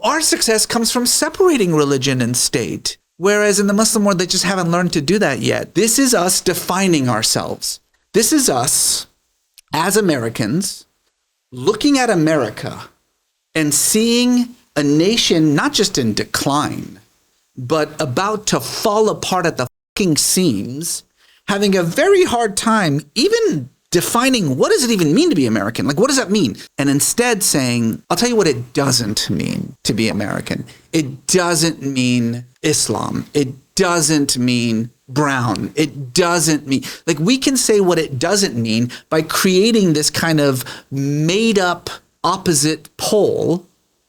our success comes from separating religion and state. Whereas in the Muslim world, they just haven't learned to do that yet. This is us defining ourselves. This is us as Americans looking at America and seeing a nation not just in decline, but about to fall apart at the fucking seams, having a very hard time even defining what does it even mean to be American? Like, what does that mean? And instead saying, I'll tell you what it doesn't mean to be American. It doesn't mean Islam. It doesn't mean brown. It doesn't mean, like, we can say what it doesn't mean by creating this kind of made up opposite pole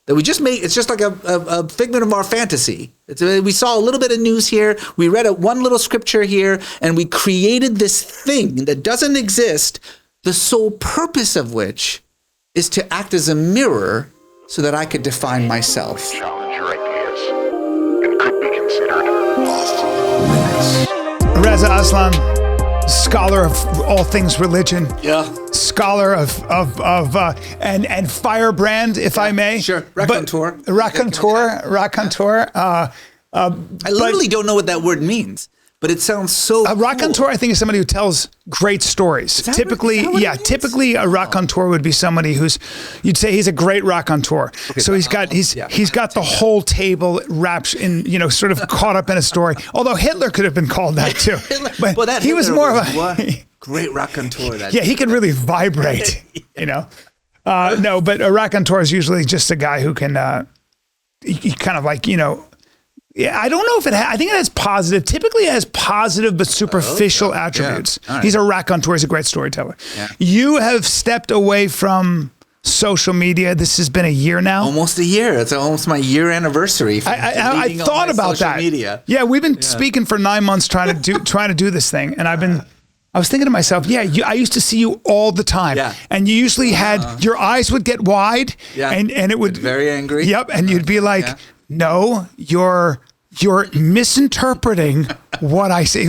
that we just made. It's just like a figment of our fantasy. We saw a little bit of news here. We read one little scripture here, and we created this thing that doesn't exist, the sole purpose of which is to act as a mirror so that I could define myself. Challenge your ideas and could be considered off limits. Reza Aslan, scholar of all things religion. Yeah. Scholar and firebrand, if I may. Sure. Raconteur. Raconteur. I literally don't know what that word means, but it sounds so A raconteur, cool. I think, is somebody who tells great stories. Typically, what it means? typically a raconteur would be somebody who's, you'd say he's a great raconteur. Okay, so he's got the whole table wrapped in, sort of caught up in a story. Although Hitler could have been called that too. But that he was Hitler more of a great raconteur. That he could really vibrate. No, but a raconteur is usually just a guy who can, he kind of like, Yeah, I don't know if I think it has positive, typically it has positive but superficial attributes. Yeah. Right. He's a raconteur, he's a great storyteller. Yeah. You have stepped away from social media. This has been a year now. Almost a year. It's almost my year anniversary. I thought about that. Media. Yeah, we've been speaking for 9 months trying to do this thing. And I was thinking to myself, I used to see you all the time. Yeah. And you usually had, your eyes would get wide and it would. Very angry. Yep. And you'd be like, no, you're misinterpreting what I say.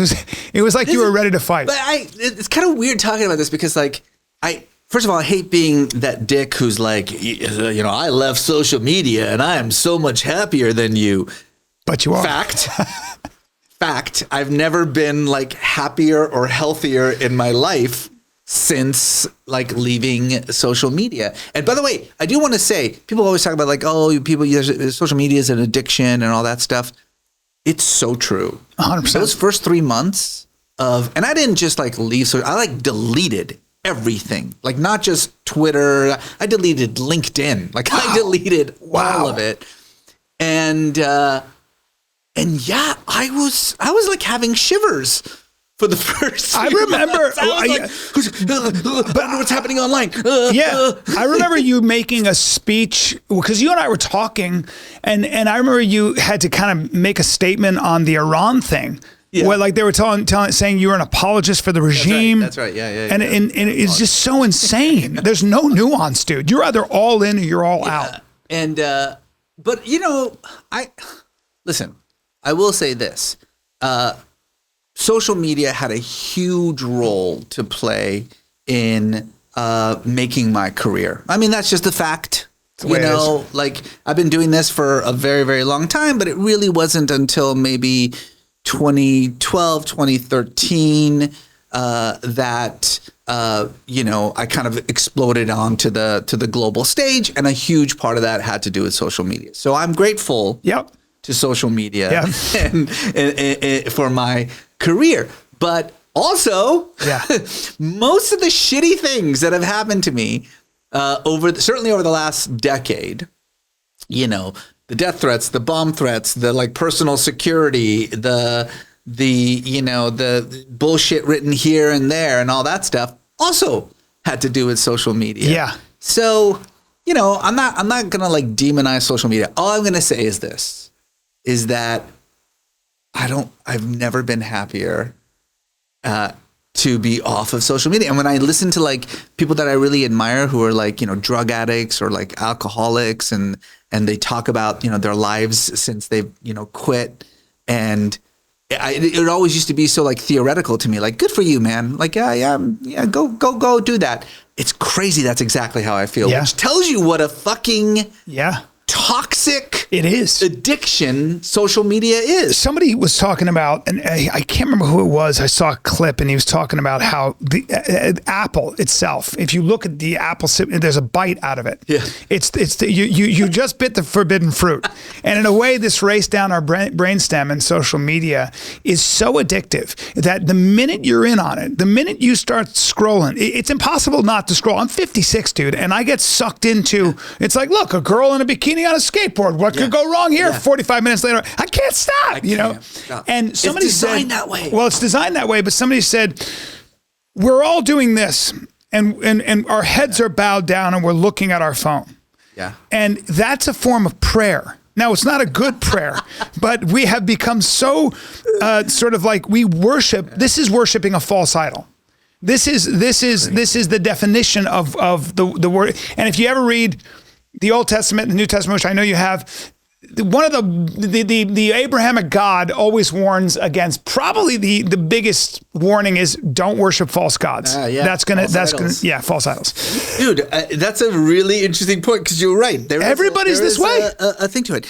It was like you were ready to fight. But it's kind of weird talking about this because first of all, I hate being that dick who's like, I left social media and I am so much happier than you. But you are. Fact, I've never been like happier or healthier in my life since like leaving social media. And by the way, I do want to say, people always talk about like, social media is an addiction and all that stuff. It's so true. 100%. Those first 3 months and I didn't just like leave. So I like deleted everything, like not just Twitter. I deleted LinkedIn. Like I deleted all of it. And yeah, I was like having shivers for the first. I remember. I don't know what's happening online. I remember you making a speech because you and I were talking, and I remember you had to kind of make a statement on the Iran thing. Yeah. Where like they were saying you were an apologist for the regime. That's right. Yeah. And it's just so insane. There's no nuance, dude. You're either all in or you're all out. And but listen. I will say this. Social media had a huge role to play in making my career. I mean, that's just a fact. Like I've been doing this for a very, very long time, but it really wasn't until maybe 2012, 2013 that I kind of exploded onto the global stage, and a huge part of that had to do with social media. So I'm grateful. Yep. To social media and for my career. But also, most of the shitty things that have happened to me certainly over the last decade, the death threats, the bomb threats, the like personal security, the bullshit written here and there and all that stuff also had to do with social media. Yeah. So, I'm not going to like demonize social media. All I'm going to say is this. Is that I've never been happier to be off of social media. And when I listen to like people that I really admire who are like, drug addicts or like alcoholics and they talk about, their lives since they've, quit. And it always used to be so like theoretical to me, like, good for you, man. Like, go do that. It's crazy. That's exactly how I feel, which tells you what a fucking toxic It is. addiction social media is. Somebody was talking about, and I can't remember who it was. I saw a clip, and he was talking about how the apple itself. If you look at the apple, there's a bite out of it. Yeah. You just bit the forbidden fruit, and in a way, this race down our brainstem and social media is so addictive that the minute you're in on it, the minute you start scrolling, it's impossible not to scroll. I'm 56, dude, and I get sucked into. It's like, look, a girl in a bikini on a skateboard. What could go wrong here? 45 minutes later, I can't stop. And somebody it's designed said that way. Well, it's designed that way, but somebody said we're all doing this, and our heads are bowed down, and we're looking at our phone. Yeah. And that's a form of prayer. Now, it's not a good prayer, but we have become so sort of like we worship. This is worshiping a false idol. This is the definition of the word. And if you ever read the Old Testament, the New Testament, which I know you have, one of the Abrahamic God always warns against. Probably the biggest warning is don't worship false gods. False idols. Dude, that's a really interesting point because you're right. Everybody's this way. A thing to it.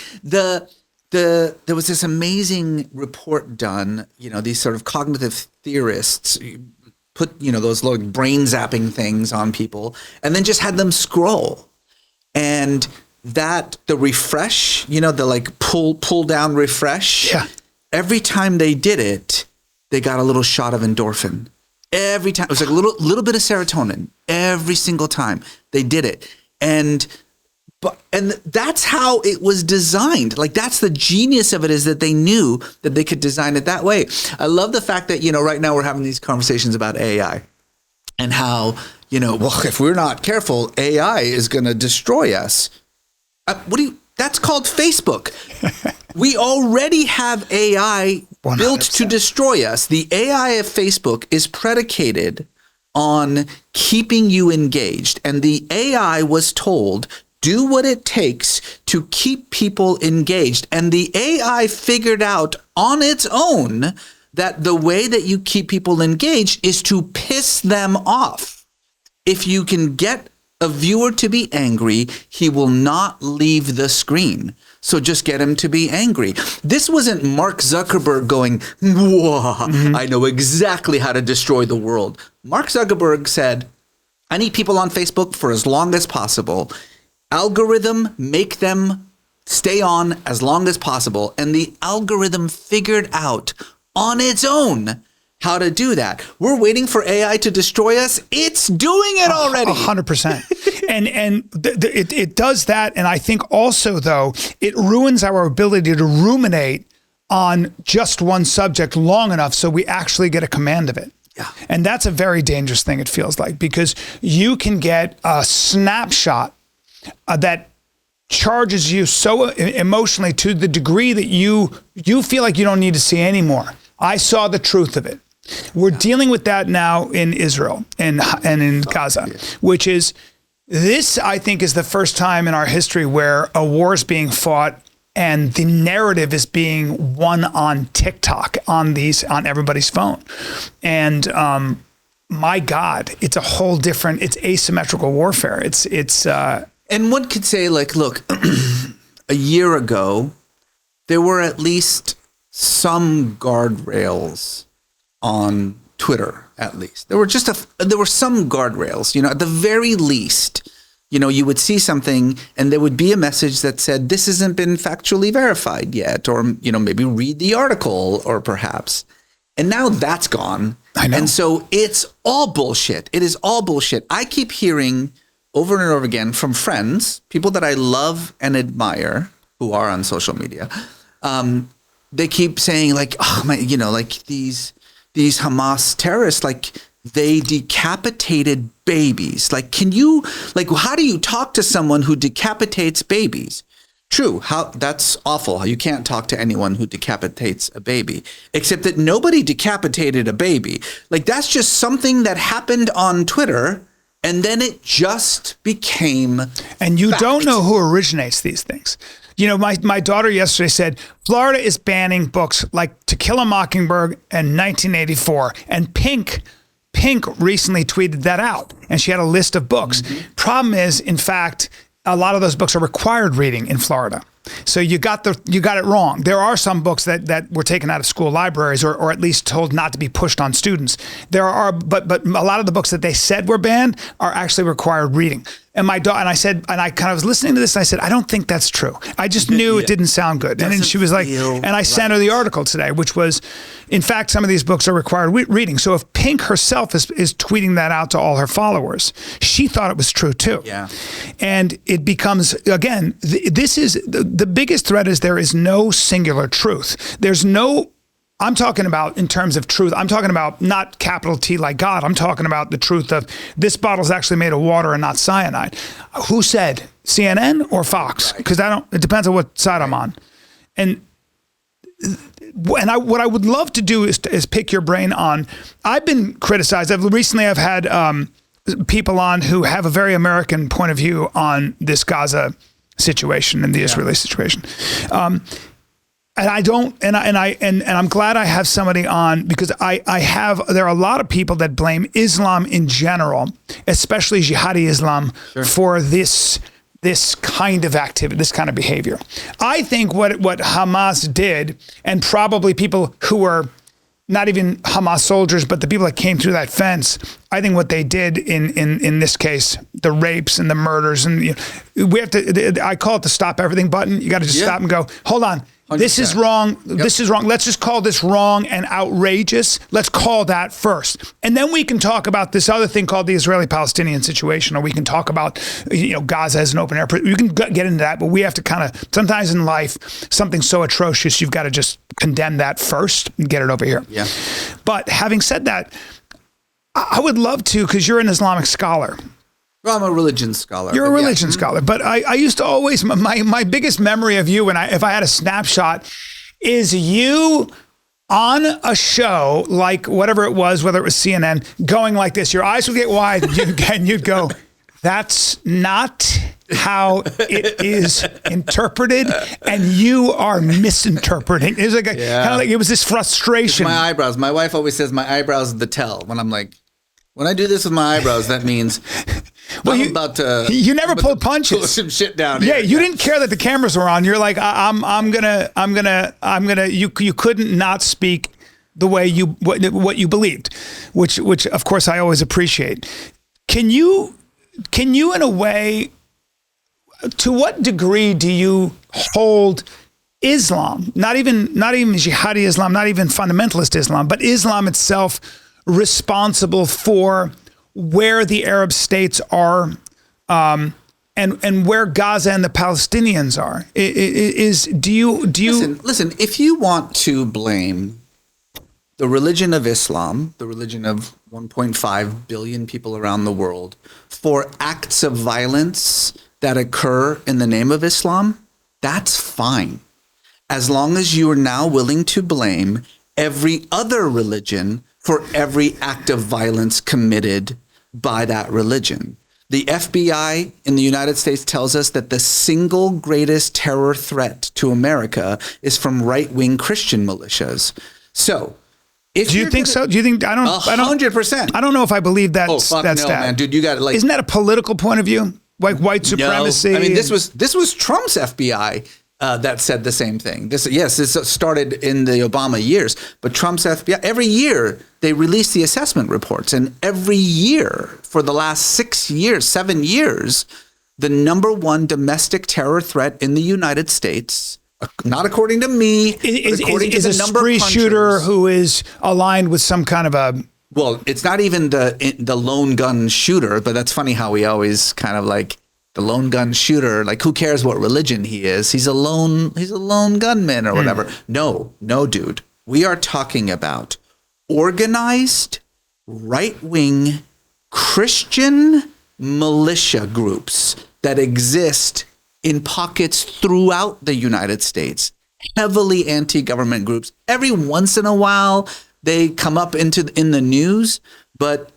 There was this amazing report done. These sort of cognitive theorists put those like brain zapping things on people and then just had them scroll. And the refresh, the like pull down refresh. Yeah. Every time they did it, they got a little shot of endorphin. Every time it was like a little bit of serotonin. Every single time they did it, and that's how it was designed. Like that's the genius of it, is that they knew that they could design it that way. I love the fact that right now we're having these conversations about AI and how if we're not careful, AI is going to destroy us. That's called Facebook. We already have AI 100%. Built to destroy us. The AI of Facebook is predicated on keeping you engaged. And the AI was told, do what it takes to keep people engaged. And the AI figured out on its own that the way that you keep people engaged is to piss them off. If you can get a viewer to be angry, he will not leave the screen. So just get him to be angry. This wasn't Mark Zuckerberg going, I know exactly how to destroy the world. Mark Zuckerberg said, I need people on Facebook for as long as possible. Algorithm, make them stay on as long as possible. And the algorithm figured out on its own how to do that. We're waiting for AI to destroy us. It's doing it already. 100%. And it does that. And I think also, though, it ruins our ability to ruminate on just one subject long enough so we actually get a command of it. Yeah. And that's a very dangerous thing, it feels like, because you can get a snapshot that charges you so emotionally to the degree that you feel like you don't need to see anymore. I saw the truth of it. We're dealing with that now in Israel and in Gaza, which is this, I think, is the first time in our history where a war is being fought and the narrative is being won on TikTok, on everybody's phone. And my God, it's a whole different, it's asymmetrical warfare. And one could say, like, look, a year ago, there were at least some guardrails on Twitter, at least. There were some guardrails, at the very least, you would see something and there would be a message that said, this hasn't been factually verified yet, or, maybe read the article, or perhaps. And now that's gone. I know. And so it's all bullshit. It is all bullshit. I keep hearing over and over again from friends, people that I love and admire who are on social media. They keep saying like, oh my, like these Hamas terrorists, like they decapitated babies. Like, how do you talk to someone who decapitates babies? True. That's awful. You can't talk to anyone who decapitates a baby, except that nobody decapitated a baby. Like that's just something that happened on Twitter. And then it just became And you fact. Don't know who originates these things. My daughter yesterday said, Florida is banning books like To Kill a Mockingbird and 1984. And Pink recently tweeted that out. And she had a list of books. Mm-hmm. Problem is, in fact, a lot of those books are required reading in Florida. So you got it wrong. There are some books that were taken out of school libraries or at least told not to be pushed on students. There are, but a lot of the books that they said were banned are actually required reading. And my daughter, and I kind of was listening to this and I said, I don't think that's true. I just knew it didn't sound good. And then she was like, and I sent her the article today, which was, in fact, some of these books are required reading. So if Pink herself is tweeting that out to all her followers, she thought it was true too. Yeah. And it becomes, again, this is the biggest threat is there is no singular truth. There's no, I'm talking about in terms of truth. I'm talking about not capital T like God. I'm talking about the truth of this bottle's actually made of water and not cyanide. Who said? CNN or Fox? Because it depends on what side I'm on. And what I would love to do is pick your brain on, I've been criticized. Recently I've had people on who have a very American point of view on this Gaza situation and the Israeli situation. And I don't, and I'm glad I have somebody on because there are a lot of people that blame Islam in general, especially jihadi Islam, for this kind of activity, this kind of behavior. I think what Hamas did, and probably people who were not even Hamas soldiers, but the people that came through that fence, I think what they did in this case, the rapes and the murders, and we have to, I call it the stop everything button. You got to just stop and go, hold on. 100%. This is wrong. Yep. This is wrong. Let's just call this wrong and outrageous. Let's call that first. And then we can talk about this other thing called the Israeli-Palestinian situation, or we can talk about, Gaza as an open air. You can get into that, but we have to kind of, sometimes in life, something so atrocious, you've got to just condemn that first and get it over here. Yeah. But having said that, I would love to, because you're an Islamic scholar. Well, I'm a religion scholar. You're a religion scholar, but I used to always, my biggest memory of you, if I had a snapshot, is you on a show, like whatever it was, whether it was CNN, going like this. Your eyes would get wide and you'd go, that's not how it is interpreted, and you are misinterpreting. It was like kind of like it was this frustration. It's my eyebrows. My wife always says my eyebrows the tell. When I'm like, when I do this with my eyebrows, that means well, I'm about to. You never pulled punches. Pull some shit down. Yeah, here. You didn't care that the cameras were on. You're like, I'm gonna. You couldn't not speak the way what you believed, which of course I always appreciate. Can you in a way, to what degree do you hold Islam, not even jihadi Islam, not even fundamentalist Islam, but Islam itself, responsible for where the Arab states are, and where Gaza and the Palestinians are? Do you listen? If you want to blame the religion of Islam, the religion of 1.5 billion people around the world, for acts of violence that occur in the name of Islam, that's fine, as long as you are now willing to blame every other religion for every act of violence committed by that religion. The FBI in the United States tells us that the single greatest terror threat to America is from right-wing Christian militias. So, do you think so? Do you think I don't? 100%. I don't know if I believe that. Oh fuck that's no, that. man, dude! You got it. Like, isn't that a political point of view, like white supremacy? No. I mean, this was Trump's FBI. That said the same thing. This started in the Obama years, but Trump's FBI, every year they release the assessment reports, and every year for the last 7 years, the number one domestic terror threat in the United States, not according to me, is to a spree shooter who is aligned with some kind of a. Well, it's not even the lone gun shooter, but that's funny how we always kind of like. The lone gun shooter, like who cares what religion he is? He's a lone gunman or whatever. No, dude. We are talking about organized right-wing Christian militia groups that exist in pockets throughout the United States. Heavily anti-government groups. Every once in a while they come up in the news, but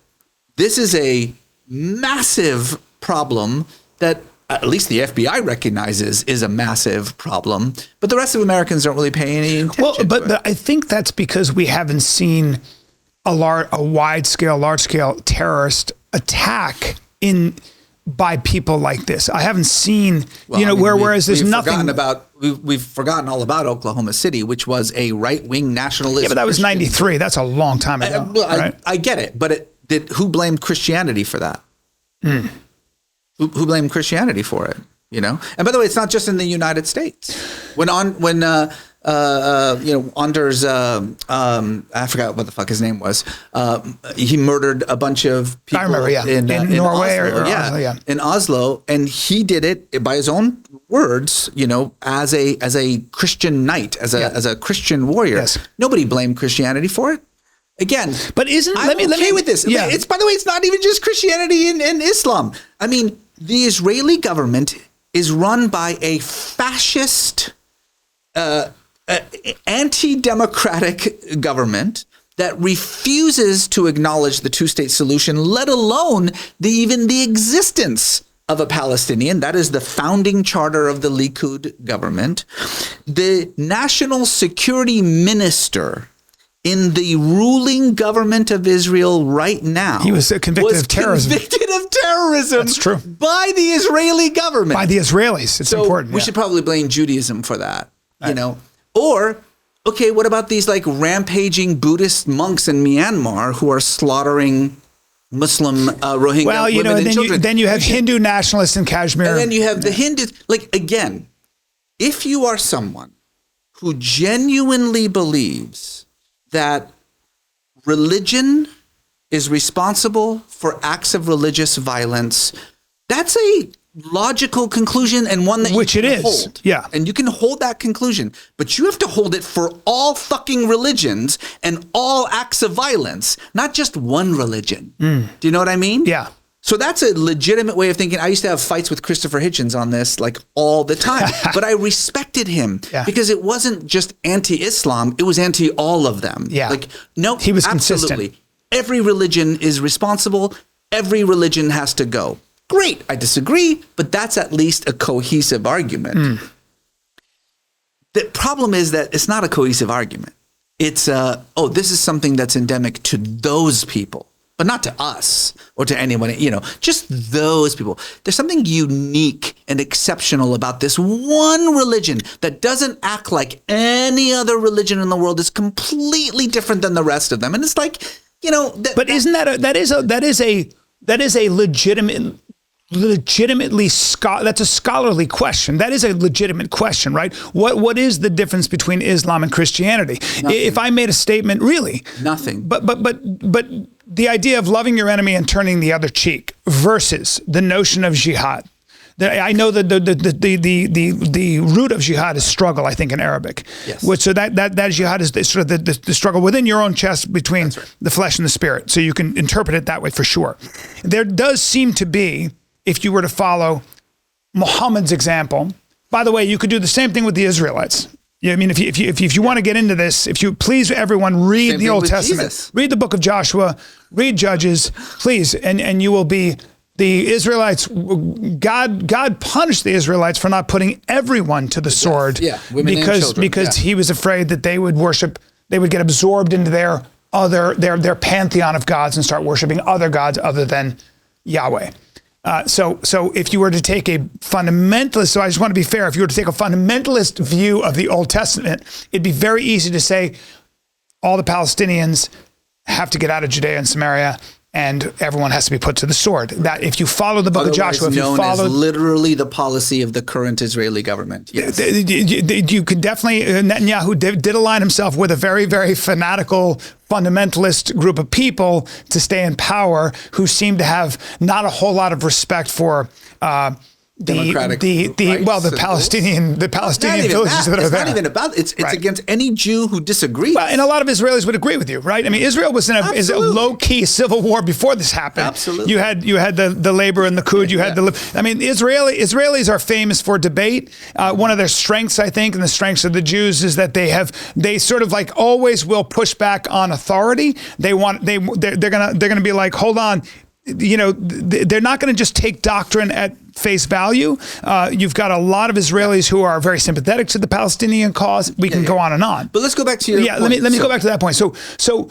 this is a massive problem that at least the FBI recognizes is a massive problem, but the rest of Americans don't really pay any attention. Well, but I think that's because we haven't seen a large-scale terrorist attack in by people like this. I haven't seen, Well, I mean, whereas there's nothing. We've forgotten all about Oklahoma City, which was a right-wing nationalist. Yeah, but that was Christian- 93. That's a long time ago. Right? I get it, but who blamed Christianity for that? Who blamed Christianity for it? And by the way, it's not just in the United States. When Anders, I forgot what the fuck his name was. He murdered a bunch of people. I remember, in Norway Oslo, Oslo, in Oslo, and he did it by his own words. As a Christian knight, as a Christian warrior. Yes. Nobody blamed Christianity for it. Again, but let me with this. Yeah. It's, by the way, it's not even just Christianity and Islam. I mean, the Israeli government is run by a fascist, anti-democratic government that refuses to acknowledge the two-state solution, let alone even the existence of a Palestinian. That is the founding charter of the Likud government. The national security minister in the ruling government of Israel right now, he was convicted of terrorism. That's true. By the Israeli government. By the Israelis. It's important. We should probably blame Judaism for that, Or, okay, what about these like rampaging Buddhist monks in Myanmar who are slaughtering Muslim Rohingya women and children? Then you have Hindu nationalists in Kashmir. And then you have the Hindus. Like, again, if you are someone who genuinely believes that religion is responsible for acts of religious violence, that's a logical conclusion and one that Which you can it is. hold. Yeah. And you can hold that conclusion, but you have to hold it for all fucking religions and all acts of violence, not just one religion. Do you know what I mean? Yeah. So that's a legitimate way of thinking. I used to have fights with Christopher Hitchens on this like all the time, but I respected him because it wasn't just anti-Islam. It was anti all of them. Yeah. Like, no, he was absolutely. consistent. Every religion is responsible. Every religion has to go. Great. I disagree, but that's at least a cohesive argument. The problem is that it's not a cohesive argument. It's, this is something that's endemic to those people, but not to us or to anyone, just those people. There's something unique and exceptional about this one religion that doesn't act like any other religion in the world. Is completely different than the rest of them. And it's like, but isn't that is a legitimately that's a scholarly question. That is a legitimate question, right? What is the difference between Islam and Christianity? Nothing. If I made a statement, really nothing. But the idea of loving your enemy and turning the other cheek versus the notion of jihad. I know that the root of jihad is struggle, I think, in Arabic. Yes. So that jihad is sort of the struggle within your own chest between the flesh and the spirit. So you can interpret it that way for sure. There does seem to be, if you were to follow Muhammad's example, by the way, you could do the same thing with the Israelites. I mean, if you want to get into this, if you please everyone read the Old Testament, read the book of Joshua, read Judges, please, and you will be. The Israelites, God punished the Israelites for not putting everyone to the sword, women and children, because he was afraid that they would get absorbed into their pantheon of gods and start worshiping other gods other than Yahweh. So if you were to take a fundamentalist, so I just want to be fair, if you were to take a fundamentalist view of the Old Testament, it'd be very easy to say all the Palestinians have to get out of Judea and Samaria, and everyone has to be put to the sword. That if you follow the book of Joshua, if you follow, as literally the policy of the current Israeli government. Yes. You could definitely, Netanyahu did align himself with a very, very fanatical fundamentalist group of people to stay in power who seem to have not a whole lot of respect for the Palestinian villages that are there. It's not even about it's against any Jew who disagrees. Well, and a lot of Israelis would agree with you, right? I mean, Israel was in a low-key civil war before this happened. Absolutely. You had the labor and the Kud. You had Israelis are famous for debate. One of their strengths, I think, and the strengths of the Jews is that they sort of like always will push back on authority. They're gonna be like, hold on. They're not going to just take doctrine at face value. You've got a lot of Israelis who are very sympathetic to the Palestinian cause. We can go on and on. But let's go back to your point. Let me go back to that point. So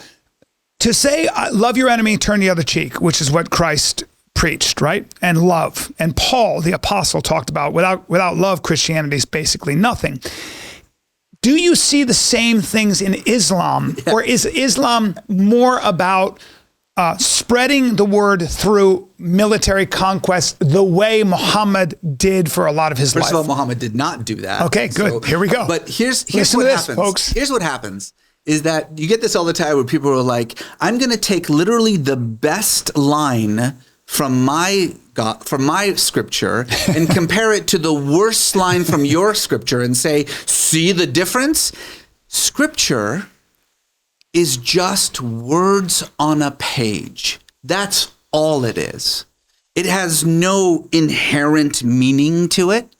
to say, love your enemy, turn the other cheek, which is what Christ preached, right? And love. And Paul, the apostle, talked about without love, Christianity is basically nothing. Do you see the same things in Islam? Yeah. Or is Islam more about spreading the word through military conquest the way Muhammad did for a lot of his life? First of all, Muhammad did not do that. Okay, good. So, here we go. But here's what happens, folks. Here's what happens is that you get this all the time where people are like, I'm going to take literally the best line from my scripture and compare it to the worst line from your scripture and say, see the difference? Scripture is just words on a page. That's all it is. It has no inherent meaning to it.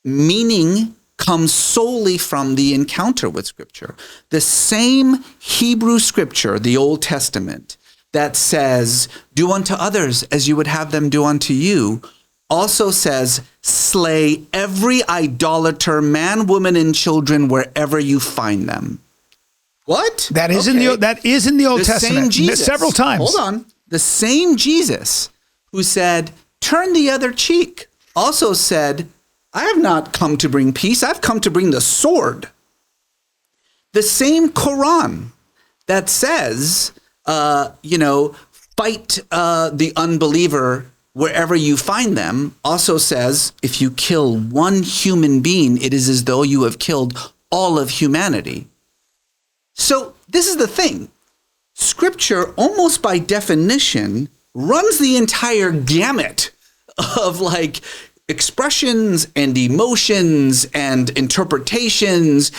Meaning comes solely from the encounter with Scripture. The same Hebrew Scripture, the Old Testament, that says, do unto others as you would have them do unto you, also says, slay every idolater, man, woman, and children wherever you find them. What? That is in the Old Testament. Same Jesus, several times. Hold on. The same Jesus who said, turn the other cheek, also said, I have not come to bring peace. I've come to bring the sword. The same Quran that says, fight the unbeliever wherever you find them, also says, if you kill one human being, it is as though you have killed all of humanity. So this is the thing. Scripture, almost by definition, runs the entire gamut of like expressions and emotions and interpretations.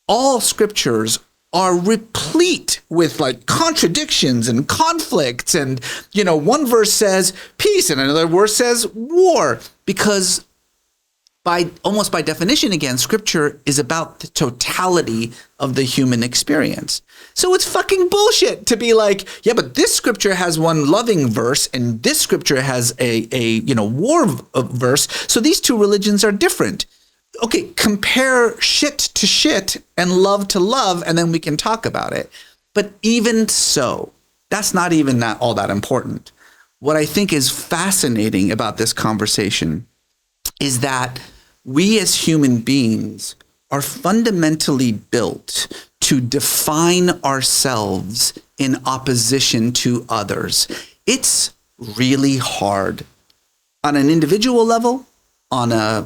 All scriptures are replete with like contradictions and conflicts. And, one verse says peace and another verse says war, because almost by definition, again, Scripture is about the totality of the human experience. So it's fucking bullshit to be like, yeah, but this Scripture has one loving verse and this Scripture has a war verse. So these two religions are different. Okay, compare shit to shit and love to love, and then we can talk about it. But even so, that's not even all that important. What I think is fascinating about this conversation is that we as human beings are fundamentally built to define ourselves in opposition to others. It's really hard on an individual level, on a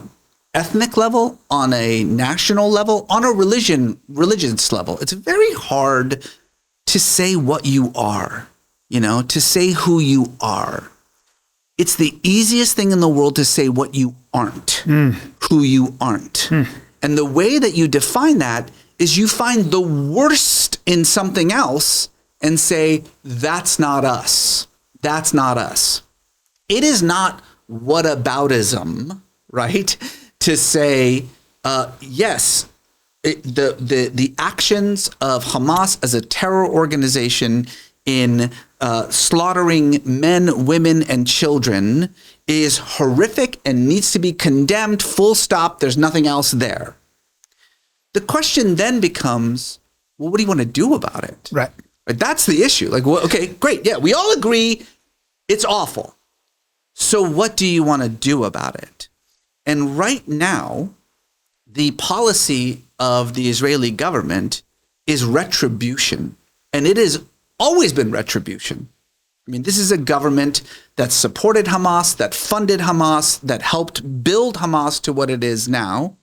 ethnic level, on a national level, on a religious level. It's very hard to say what you are, to say who you are. It's the easiest thing in the world to say what you aren't, who you aren't. And the way that you define that is you find the worst in something else and say, that's not us. That's not us. It is not whataboutism, right? To say, yes, the actions of Hamas as a terror organization in slaughtering men, women, and children is horrific and needs to be condemned, full stop. There's nothing else there. The question then becomes, well, what do you want to do about it? Right. That's the issue. Like, well, okay, great. Yeah, we all agree it's awful. So what do you want to do about it? And right now, the policy of the Israeli government is retribution. And it has always been retribution. I mean, this is a government that supported Hamas, that funded Hamas, that helped build Hamas to what it is now,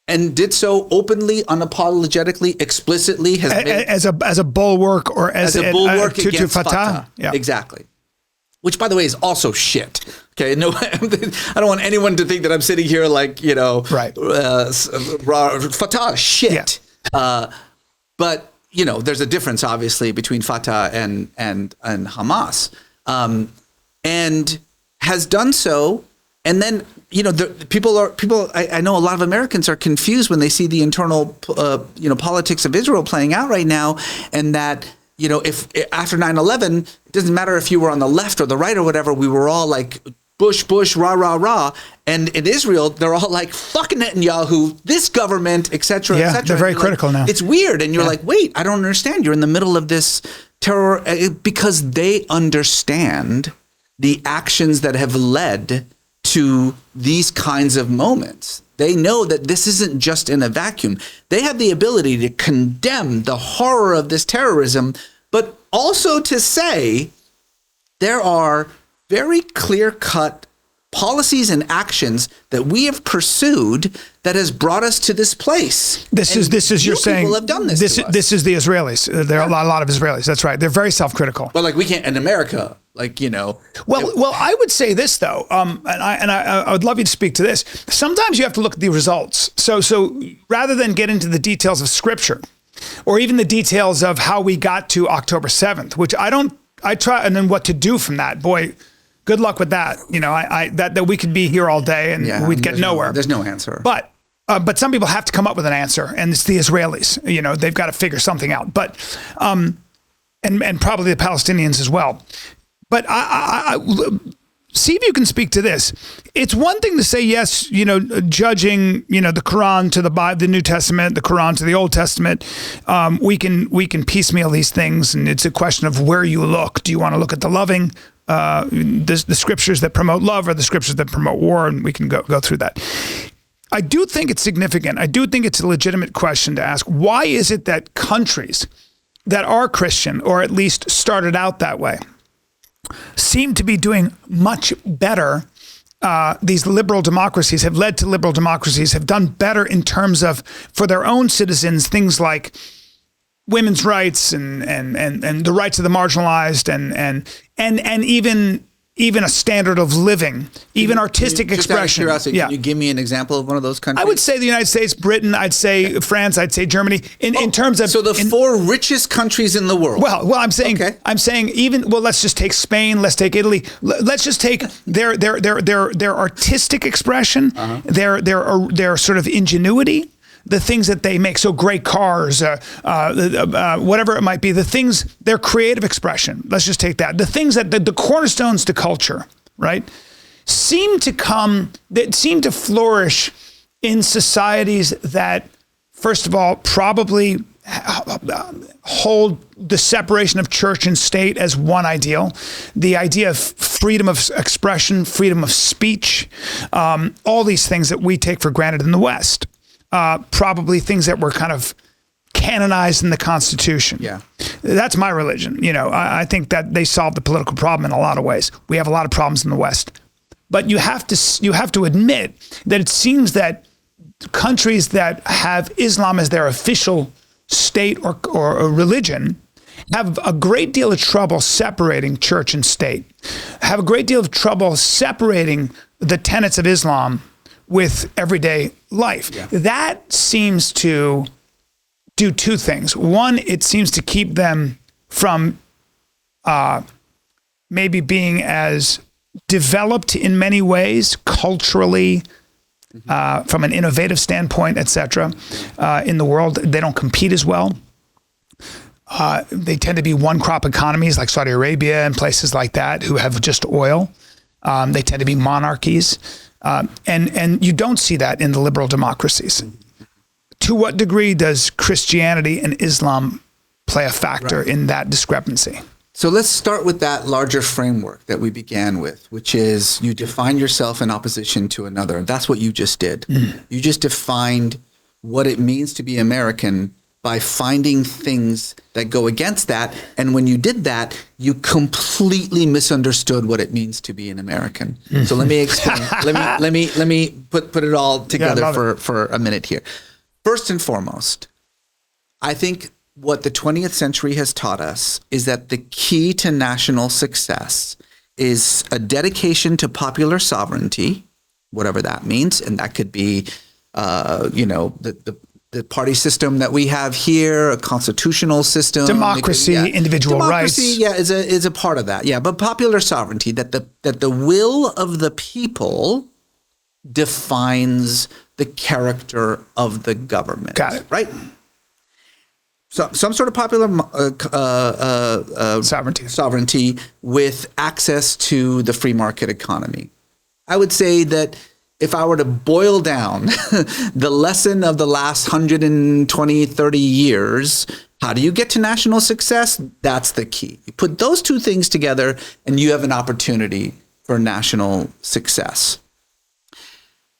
and did so openly, unapologetically, explicitly. As a bulwark or as a bulwark against Fatah. Yeah. Exactly. Which, by the way, is also shit. Okay, no, I don't want anyone to think that I'm sitting here like, right. Fatah, shit. Yeah. But, there's a difference, obviously, between Fatah and Hamas, and has done so. And then, I know a lot of Americans are confused when they see the internal, politics of Israel playing out right now, and that, if after 9/11, it doesn't matter if you were on the left or the right or whatever, we were all like Bush, rah, rah, rah. And in Israel, they're all like, fuck Netanyahu, this government, et cetera, et cetera. They're very critical now. It's weird. And you're like, wait, I don't understand. You're in the middle of this terror, because they understand the actions that have led to these kinds of moments. They know that this isn't just in a vacuum. They have the ability to condemn the horror of this terrorism, but also to say there are very clear-cut policies and actions that we have pursued that has brought us to this place. This is you're saying people have done this. This is the Israelis. There are a lot of Israelis. That's right. They're very self-critical. But like we can't in America, Well, I would say this though, and I would love you to speak to this. Sometimes you have to look at the results. So rather than get into the details of Scripture, or even the details of how we got to October 7th, which I try, and then what to do from that. Boy, good luck with that. That we could be here all day and we'd get nowhere. There's no answer. But some people have to come up with an answer, and it's the Israelis. They've got to figure something out. But and probably the Palestinians as well. But I see if you can speak to this. It's one thing to say, yes, judging, the Quran to the Bible, the New Testament, the Quran to the Old Testament. We can piecemeal these things, and it's a question of where you look. Do you want to look at the loving, the scriptures that promote love, or the scriptures that promote war? And we can go through that. I do think it's significant. I do think it's a legitimate question to ask. Why is it that countries that are Christian, or at least started out that way, seem to be doing much better? These liberal democracies have led to liberal democracies, have done better in terms of, for their own citizens, things like women's rights and the rights of the marginalized and even a standard of living, even artistic expression. Just out of curiosity, can you give me an example of one of those countries? I would say the United States, Britain, I'd say France, I'd say Germany. In terms of, so the four richest countries in the world. Well, I'm saying even, let's just take Spain, let's take Italy, let's just take their artistic expression, their sort of ingenuity. The things that they make, so great cars, whatever it might be, the things, their creative expression, let's just take that. The things that, the cornerstones to culture, right, seem to flourish in societies that, first of all, probably hold the separation of church and state as one ideal. The idea of freedom of expression, freedom of speech, all these things that we take for granted in the West. Probably things that were kind of canonized in the Constitution. Yeah, that's my religion. I think that they solved the political problem in a lot of ways. We have a lot of problems in the West, but you have to admit that it seems that countries that have Islam as their official state or religion have a great deal of trouble separating church and state. Have a great deal of trouble separating the tenets of Islam with everyday life. Yeah. That seems to do two things. One, it seems to keep them from maybe being as developed in many ways, culturally, from an innovative standpoint, et cetera, in the world. They don't compete as well. They tend to be one-crop economies like Saudi Arabia and places like that who have just oil. They tend to be monarchies. And you don't see that in the liberal democracies. To what degree does Christianity and Islam play a factor in that discrepancy? So let's start with that larger framework that we began with, which is you define yourself in opposition to another. That's what you just did. You just defined what it means to be American by finding things that go against that. And when you did that, you completely misunderstood what it means to be an American. So let me explain. let me put it all together for a minute here. First and foremost, I think what the 20th century has taught us is that the key to national success is a dedication to popular sovereignty, whatever that means. And that could be, the party system that we have here, a constitutional system, democracy, individual rights. Democracy, is a part of that. Yeah, but popular sovereignty, that the will of the people defines the character of the government. Got it. Right? So some sort of popular sovereignty with access to the free market economy. I would say that if I were to boil down the lesson of the last 120, 30 years How do you get to national success? That's the key. You put those two things together and you have an opportunity for national success.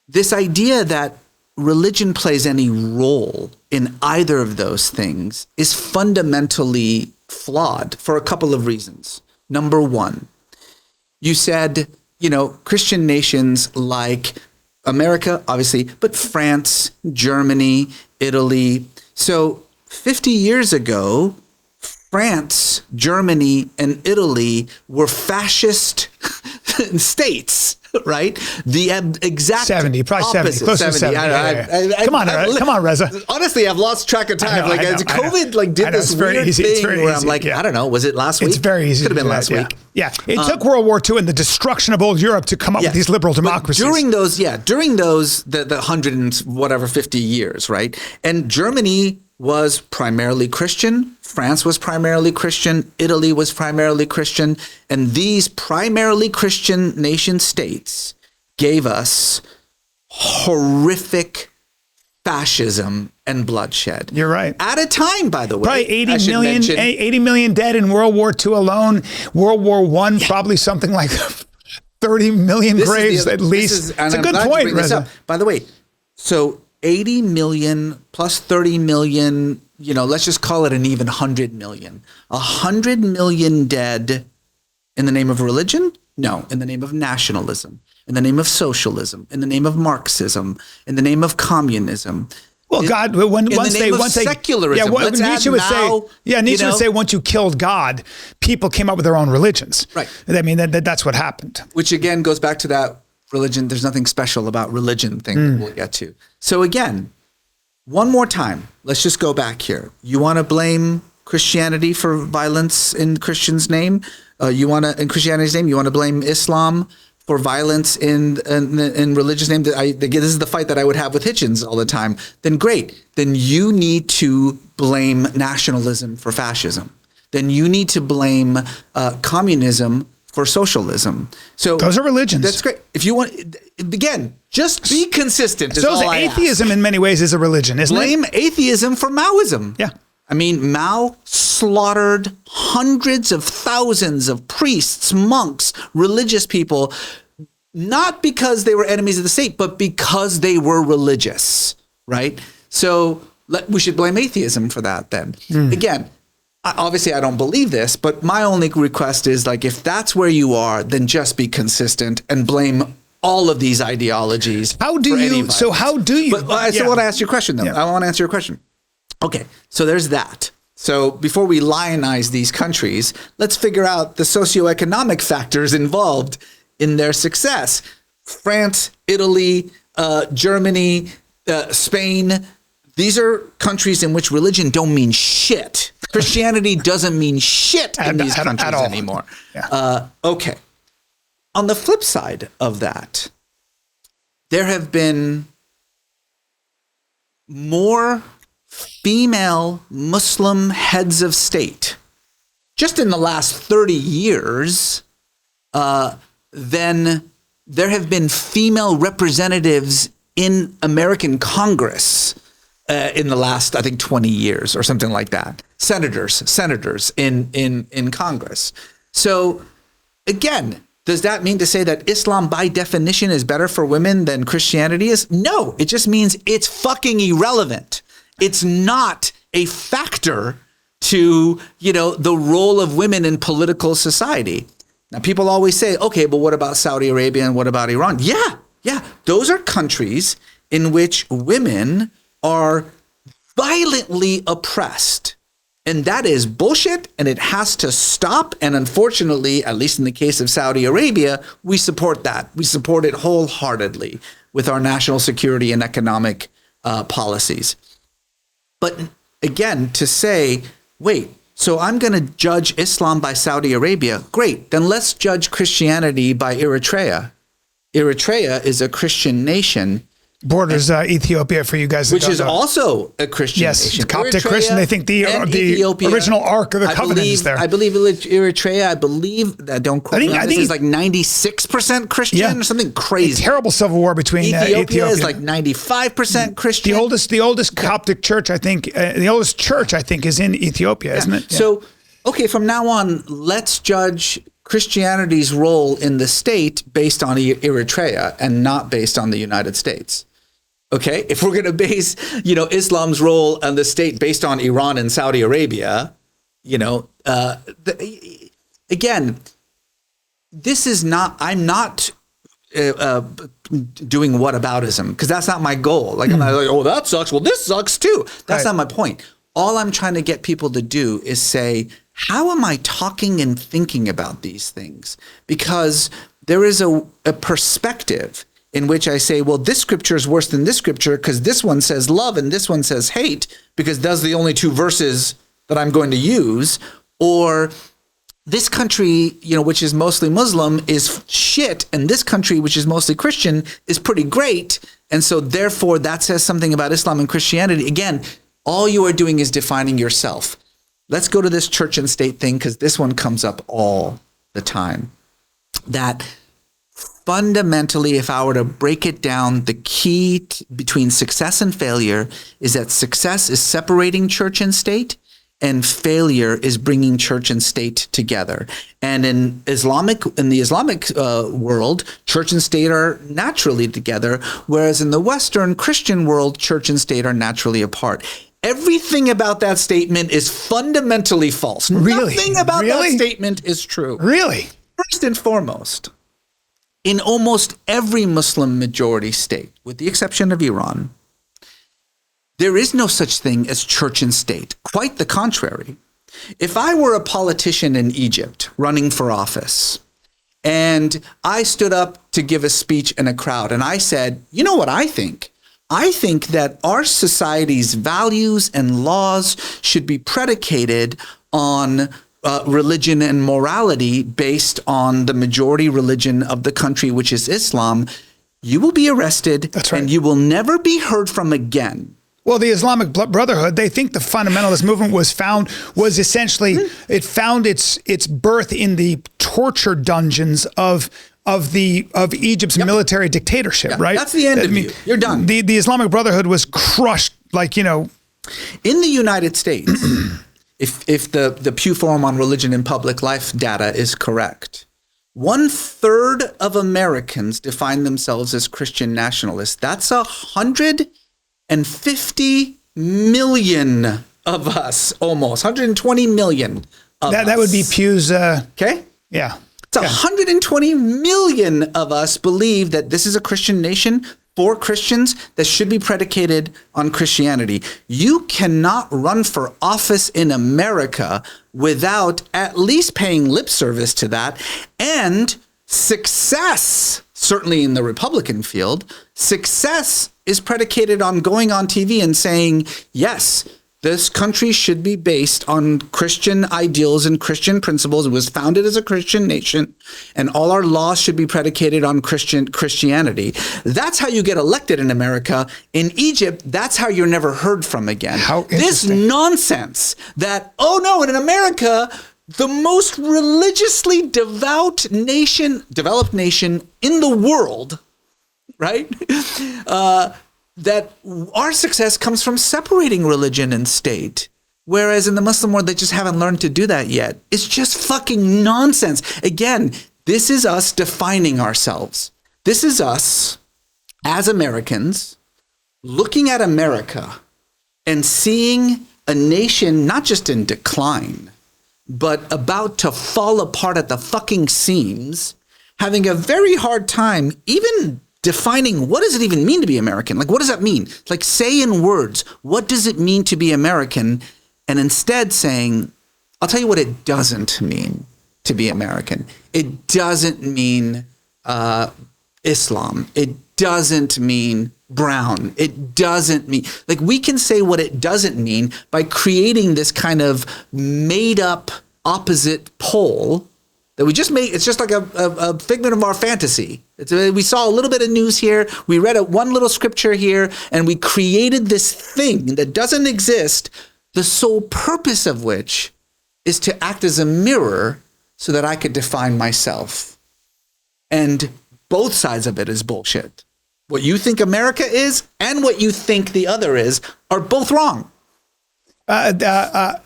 This idea that religion plays any role in either of those things is fundamentally flawed for a couple of reasons. Number one, you said, Christian nations like America, obviously, but France, Germany, Italy. So 50 years ago, France, Germany, and Italy were fascist states, right? The exact 70, probably opposite. 70, close to 70. Come on, Reza. Honestly, I've lost track of time. I know, COVID did this weird thing where I'm like, I don't know, was it last week? It's very easy. Could have been last week. Yeah. It took World War II and the destruction of old Europe to come up with these liberal democracies. But during those, the 100 and whatever 50 years, right? And Germany was primarily Christian. France was primarily Christian. Italy was primarily Christian. And these primarily Christian nation states gave us horrific fascism and bloodshed. You're right. At a time, by the way. Probably 80 million dead in World War II alone. World War I, probably something like 30 million graves at least. It's a good point, Reza. By the way, so 80 million plus 30 million, let's just call it an even 100 million. 100 million dead in the name of religion? No, in the name of nationalism, in the name of socialism, in the name of Marxism, in the name of communism. Well, God, once they secularism. Nietzsche would say once you killed God, people came up with their own religions. Right. I mean, that's what happened. Which again goes back to that religion. There's nothing special about religion thing that we'll get to. So again, one more time, let's just go back here. You want to blame Christianity for violence in Christians' name? In Christianity's name, you want to blame Islam for violence in religious name? This is the fight that I would have with Hitchens all the time. Then great. Then you need to blame nationalism for fascism. Then you need to blame communism for socialism. So those are religions. That's great. If you want, again, just be consistent. So atheism in many ways is a religion, isn't it? Blame atheism for Maoism. Yeah. I mean, Mao slaughtered hundreds of thousands of priests, monks, religious people, not because they were enemies of the state, but because they were religious, right? So we should blame atheism for that then. Again, obviously I don't believe this, but my only request is if that's where you are, then just be consistent and blame all of these ideologies. How do you? So how do you? But I still want to ask you a question though. I want to answer your question. Okay, so there's that. So before we lionize these countries, let's figure out the socioeconomic factors involved in their success. France, Italy, Germany, Spain, these are countries in which religion don't mean shit. Christianity doesn't mean shit in these countries anymore. Yeah. Okay. On the flip side of that, there have been more female Muslim heads of state just in the last 30 years than there have been female representatives in American Congress in the last, I think, 20 years or something like that. Senators in Congress. So again, does that mean to say that Islam by definition is better for women than Christianity is? No, it just means it's fucking irrelevant. It's not a factor to, the role of women in political society. Now, people always say, okay, but what about Saudi Arabia and what about Iran? Yeah. Those are countries in which women are violently oppressed. And that is bullshit, and it has to stop. And unfortunately, at least in the case of Saudi Arabia, we support that. We support it wholeheartedly with our national security and economic policies. But again, to say, wait, so I'm going to judge Islam by Saudi Arabia. Great. Then let's judge Christianity by Eritrea. Eritrea is a Christian nation borders Ethiopia for you guys. Which is also a Christian yes, nation. Coptic Christian. They think the original Ark of the Covenant is there. I believe Eritrea. Don't quote me. I think it's like 96% Christian or something crazy. A terrible civil war between Ethiopia is like 95% Christian. The oldest Coptic church, I think, the oldest church, I think, is in Ethiopia, isn't it? Yeah. So, okay, from now on, let's judge Christianity's role in the state based on Eritrea and not based on the United States. Okay, if we're going to base, Islam's role in the state based on Iran and Saudi Arabia, again, this is not. I'm not doing whataboutism because that's not my goal. Like I'm not like, oh, that sucks. Well, this sucks too. That's not my point. All I'm trying to get people to do is say, how am I talking and thinking about these things? Because there is a perspective in which I say, well, this scripture is worse than this scripture because this one says love and this one says hate because those are the only two verses that I'm going to use. Or this country, which is mostly Muslim is shit, and this country, which is mostly Christian, is pretty great. And so therefore that says something about Islam and Christianity. Again, all you are doing is defining yourself. Let's go to this church and state thing because this one comes up all the time. That fundamentally, if I were to break it down, the key between success and failure is that success is separating church and state, and failure is bringing church and state together. And in the Islamic world, church and state are naturally together, whereas in the Western Christian world, church and state are naturally apart. Everything about that statement is fundamentally false. Really? Nothing about that statement is true. Really? First and foremost, in almost every Muslim majority state, with the exception of Iran, there is no such thing as church and state. Quite the contrary. If I were a politician in Egypt running for office, and I stood up to give a speech in a crowd, and I said, you know what I think? I think that our society's values and laws should be predicated on religion and morality based on the majority religion of the country, which is Islam. You will be arrested. That's right. And you will never be heard from again. Well, the Islamic Brotherhood, they think the fundamentalist movement was essentially, it found its birth in the torture dungeons of Egypt's military dictatorship, right? That's the end of you. You're done. The Islamic Brotherhood was crushed, In the United States, if the Pew Forum on Religion and Public Life data is correct, 1/3 of Americans define themselves as Christian nationalists. That's 150 million of us, almost 120 million of us. That would be Pew's. Okay. Yeah. It's 120 million of us believe that this is a Christian nation for Christians that should be predicated on Christianity. You cannot run for office in America without at least paying lip service to that. And success, certainly in the Republican field, success is predicated on going on TV and saying, yes, this country should be based on Christian ideals and Christian principles. It was founded as a Christian nation, and all our laws should be predicated on Christianity. That's how you get elected in America. In Egypt, that's how you're never heard from again. How this nonsense that, oh no, in America, the most religiously developed nation in the world, right? That our success comes from separating religion and state. Whereas in the Muslim world, they just haven't learned to do that yet. It's just fucking nonsense. Again, this is us defining ourselves. This is us as Americans looking at America and seeing a nation not just in decline, but about to fall apart at the fucking seams, having a very hard time even defining what does it even mean to be American? Like, what does that mean? Like, say in words, what does it mean to be American? And instead saying, I'll tell you what it doesn't mean to be American. It doesn't mean Islam. It doesn't mean brown. It doesn't mean, like, we can say what it doesn't mean by creating this kind of made up opposite pole that we just made. It's just like a figment of our fantasy. We saw a little bit of news here. We read one little scripture here, and we created this thing that doesn't exist, the sole purpose of which is to act as a mirror so that I could define myself. And both sides of it is bullshit. What you think America is and what you think the other is are both wrong. I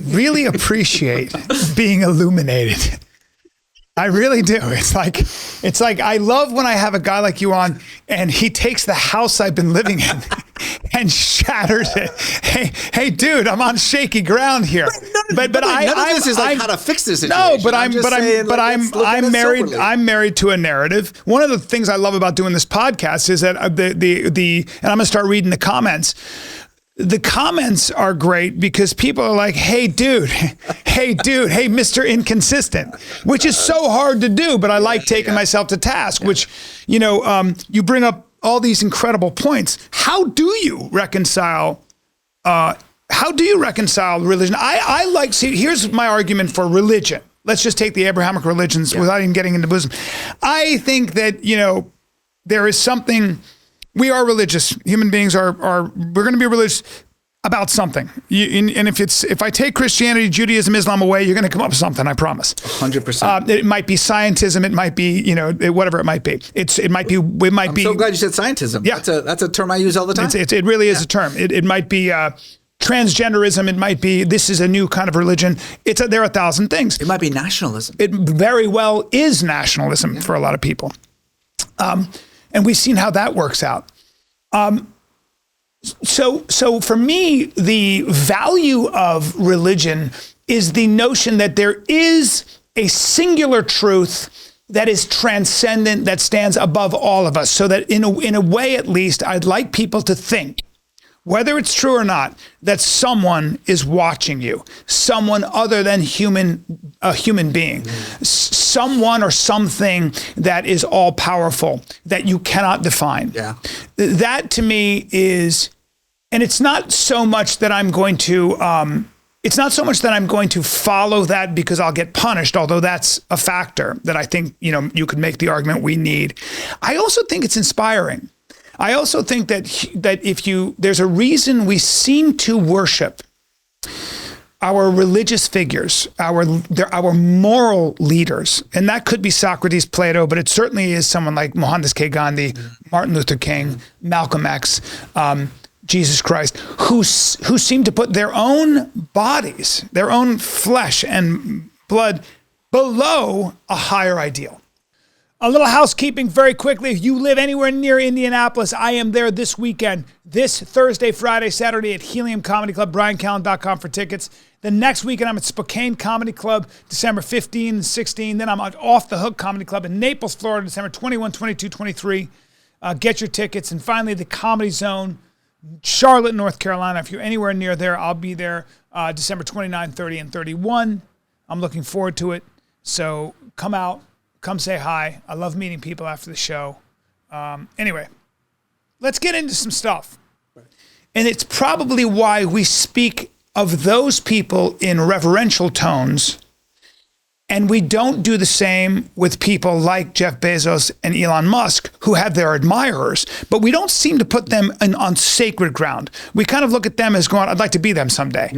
really appreciate being illuminated. I really do. It's like I love when I have a guy like you on and he takes the house I've been living in and shatters it. Hey, dude, I'm on shaky ground here. But none of this is like how to fix this situation. No, but I'm married. I'm married to a narrative. One of the things I love about doing this podcast is that and I'm gonna start reading the comments. The comments are great because people are like, hey, dude, hey, Mr. Inconsistent, which is so hard to do.'t I like taking myself to task, which, you bring up all these incredible points. How do you reconcile religion? Here's my argument for religion. Let's just take the Abrahamic religions without even getting into Buddhism. I think that, there is something. We are religious. Human beings we're going to be religious about something. And if I take Christianity, Judaism, Islam away, you're going to come up with something, I promise. 100%. It might be scientism. It might be, whatever it might be. It might be. I'm so glad you said scientism. Yeah. That's a term I use all the time. It really is a term. It might be transgenderism. It might be, this is a new kind of religion. There are 1,000 things. It might be nationalism. It very well is nationalism for a lot of people. And we've seen how that works out. So for me, the value of religion is the notion that there is a singular truth that is transcendent, that stands above all of us. So that in a way, at least, I'd like people to think, whether it's true or not, that someone is watching you, someone other than a human being, someone or something that is all powerful, that you cannot define. Yeah. That to me is, and it's not so much that I'm going to follow that because I'll get punished, although that's a factor that I think, you could make the argument we need. I also think it's inspiring. I also think that there's a reason we seem to worship our religious figures, our moral leaders, and that could be Socrates, Plato, but it certainly is someone like Mohandas K. Gandhi, Martin Luther King, Malcolm X, Jesus Christ, who seem to put their own bodies, their own flesh and blood below a higher ideal. A little housekeeping very quickly. If you live anywhere near Indianapolis, I am there this weekend, this Thursday, Friday, Saturday at Helium Comedy Club, bryancallen.com for tickets. The next weekend, I'm at Spokane Comedy Club, December 15 and 16. Then I'm at Off the Hook Comedy Club in Naples, Florida, December 21, 22, 23. Get your tickets. And finally, the Comedy Zone, Charlotte, North Carolina. If you're anywhere near there, I'll be there December 29, 30, and 31. I'm looking forward to it. So come out. Come say hi. I love meeting people after the show. Anyway, let's get into some stuff. And it's probably why we speak of those people in reverential tones, and we don't do the same with people like Jeff Bezos and Elon Musk, who have their admirers, but we don't seem to put them on sacred ground. We kind of look at them as going, I'd like to be them someday.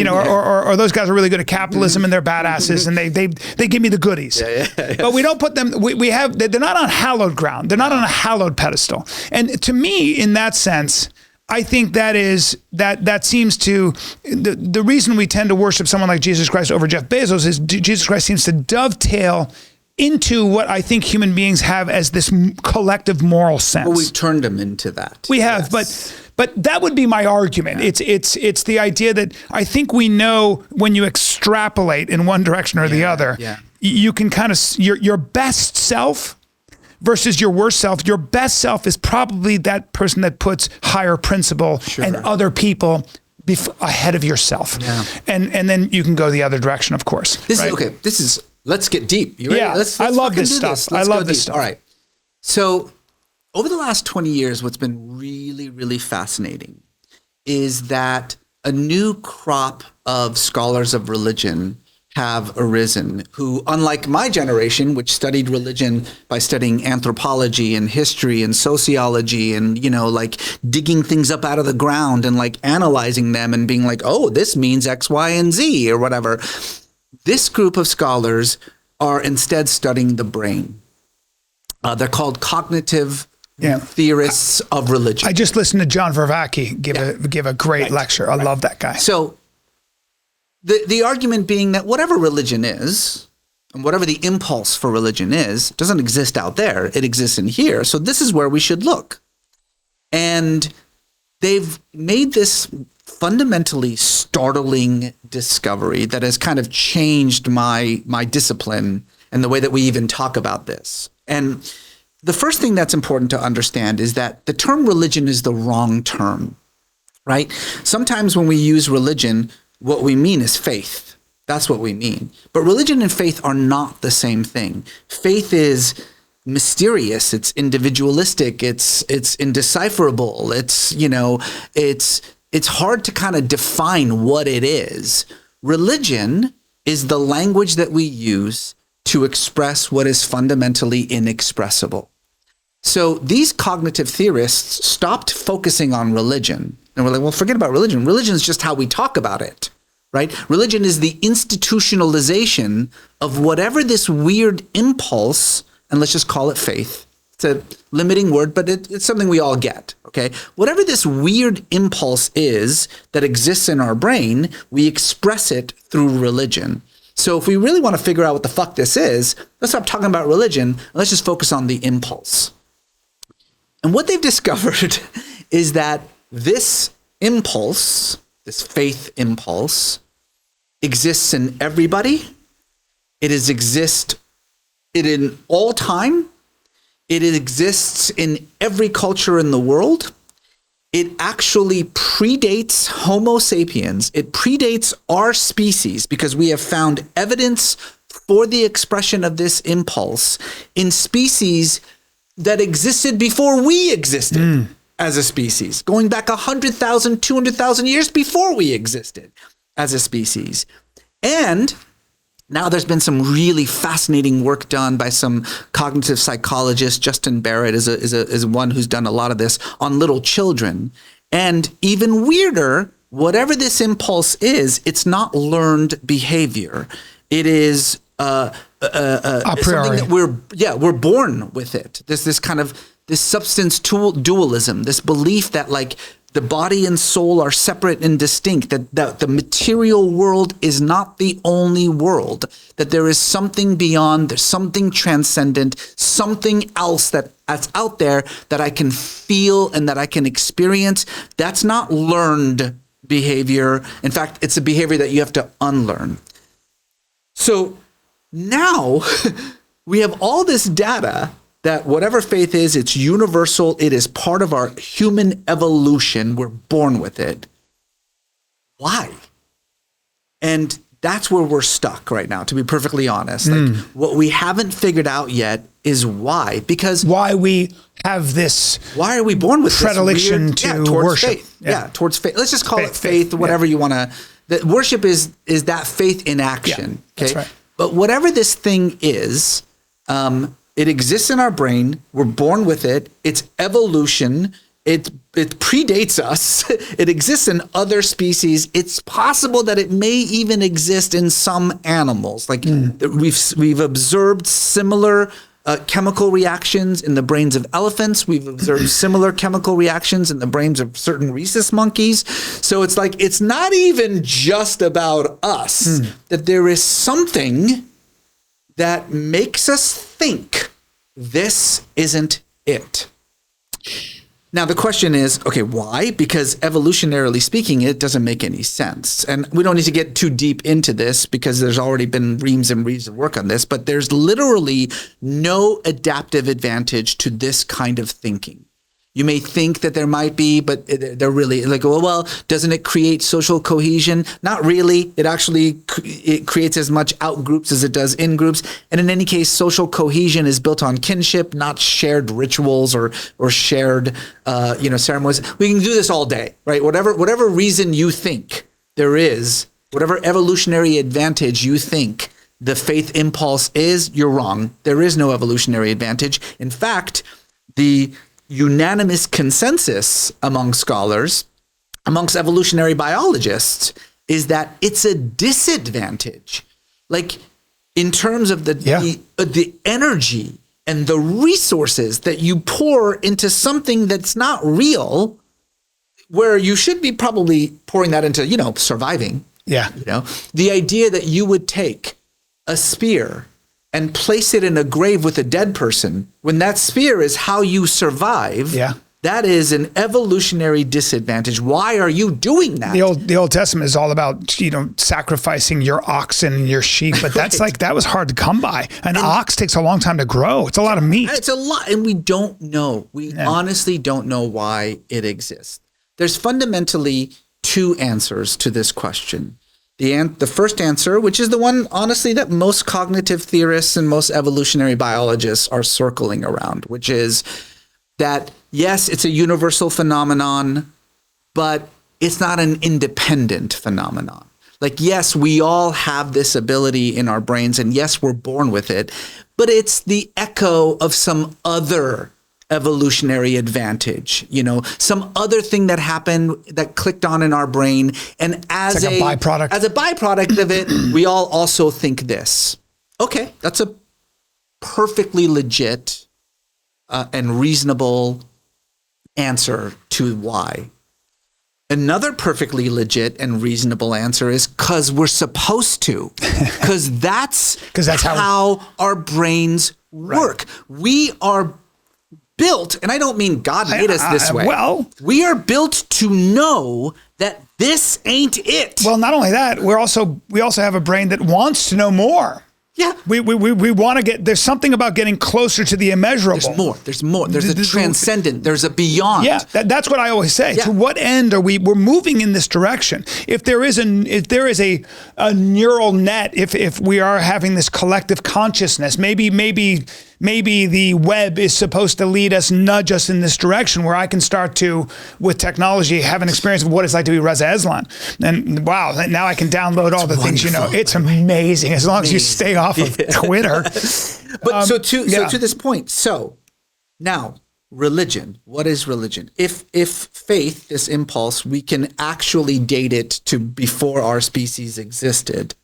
Or those guys are really good at capitalism and they're badasses and they give me the goodies. Yeah. But we don't put them, they're not on hallowed ground. They're not on a hallowed pedestal. And to me, in that sense, I think that seems to, the reason we tend to worship someone like Jesus Christ over Jeff Bezos is Jesus Christ seems to dovetail into what I think human beings have as this collective moral sense. Well, we've turned them into that. We have, yes. But that would be my argument. Yeah. It's the idea that I think we know when you extrapolate in one direction or the other, you can kind of, your best self versus your worst self. Your best self is probably that person that puts higher principle and other people ahead of yourself. Yeah. And then you can go the other direction, of course. Let's get deep. You ready? Yeah, I love this stuff. I love this stuff. All right. So over the last 20 years, what's been really, really fascinating is that a new crop of scholars of religion have arisen, who, unlike my generation, which studied religion by studying anthropology and history and sociology and, like digging things up out of the ground and like analyzing them and being like, oh, this means X, Y, and Z or whatever. This group of scholars are instead studying the brain. They're called cognitive theorists of religion. I just listened to John Vervaeke give a great lecture. I love that guy. So the argument being that whatever religion is, and whatever the impulse for religion is, doesn't exist out there. It exists in here. So this is where we should look. And they've made this fundamentally startling discovery that has kind of changed my discipline and the way that we even talk about this. And the first thing that's important to understand is that the term religion is the wrong term, right? Sometimes when we use religion, what we mean is faith. That's what we mean. But religion and faith are not the same thing. Faith is mysterious. It's individualistic. It's indecipherable. It's hard to kind of define what it is. Religion is the language that we use to express what is fundamentally inexpressible. So these cognitive theorists stopped focusing on religion. And we're like, well, forget about religion. Religion is just how we talk about it, right? Religion is the institutionalization of whatever this weird impulse, and let's just call it faith. It's a limiting word, but it's something we all get, okay? Whatever this weird impulse is that exists in our brain, we express it through religion. So if we really want to figure out what the fuck this is, let's stop talking about religion, and let's just focus on the impulse. And what they've discovered is that this impulse, this faith impulse, exists in everybody. It exists in all time. It exists in every culture in the world. It actually predates Homo sapiens. It predates our species because we have found evidence for the expression of this impulse in species that existed before we existed as a species, going back 100,000, 200,000 years before we existed as a species. And now there's been some really fascinating work done by some cognitive psychologist. Justin Barrett is one who's done a lot of this on little children. And even weirder, whatever this impulse is, it's not learned behavior. It is a priori. Something that we're born with it. This kind of this substance dualism, this belief that like the body and soul are separate and distinct, that the material world is not the only world, that there is something beyond, there's something transcendent, something else that's out there that I can feel and that I can experience. That's not learned behavior. In fact, it's a behavior that you have to unlearn. So now we have all this data that whatever faith is, it's universal. It is part of our human evolution. We're born with it. Why? And that's where we're stuck right now, to be perfectly honest. Like what we haven't figured out yet is why. Because why we have this. Why are we born with predilection this weird, to towards worship? Faith. Yeah, towards faith. Let's just call it faith, whatever you want to. That worship is that faith in action. Yeah, okay, that's right. But whatever this thing is, it exists in our brain. We're born with it. It's evolution. It predates us. It exists in other species. It's possible that it may even exist in some animals. Like we've observed similar chemical reactions in the brains of elephants. We've observed similar chemical reactions in the brains of certain rhesus monkeys. So it's like it's not even just about us. That there is something that makes us think this isn't it. Now, the question is, okay, why? Because evolutionarily speaking, it doesn't make any sense. And we don't need to get too deep into this because there's already been reams and reams of work on this, but there's literally no adaptive advantage to this kind of thinking. You may think that there might be, but they're really like, well, doesn't it create social cohesion? Not really. It actually it creates as much out groups as it does in groups. And in any case, social cohesion is built on kinship, not shared rituals or shared ceremonies. We can do this all day, right? Whatever reason you think there is, whatever evolutionary advantage you think the faith impulse is, you're wrong. There is no evolutionary advantage. In fact, the unanimous consensus among scholars, amongst evolutionary biologists, is that it's a disadvantage. Like in terms of the energy and the resources that you pour into something that's not real, where you should be probably pouring that into, surviving. Yeah. The idea that you would take a spear and place it in a grave with a dead person, when that spear is how you survive, that is an evolutionary disadvantage. Why are you doing that? The Old Testament is all about, sacrificing your oxen and your sheep, but that's that was hard to come by. An ox takes a long time to grow. It's a lot of meat. It's a lot, and we don't know. We honestly don't know why it exists. There's fundamentally two answers to this question. The first answer, which is the one, honestly, that most cognitive theorists and most evolutionary biologists are circling around, which is that, yes, it's a universal phenomenon, but it's not an independent phenomenon. Like, yes, we all have this ability in our brains, and yes, we're born with it, but it's the echo of some other evolutionary advantage, some other thing that happened that clicked on in our brain. And as a byproduct of it, we all also think this. Okay, that's a perfectly legit and reasonable answer to why. Another perfectly legit and reasonable answer is because we're supposed to, because that's how our brains work. Right. We are built, and I don't mean God made us this way. Well, we are built to know that this ain't it. Well, not only that, we also have a brain that wants to know more. Yeah. We want to get, there's something about getting closer to the immeasurable. There's more. There's a transcendent. There's a beyond. Yeah. That's what I always say. Yeah. To what end are we're moving in this direction? If there is a neural net, if we are having this collective consciousness, maybe the web is supposed to nudge us in this direction where I can start to, with technology, have an experience of what it's like to be Reza Aslan. And wow, now I can download all the things, It's amazing as long as you stay off of Twitter. But so to this point, so now religion, what is religion? If faith, this impulse, we can actually date it to before our species existed.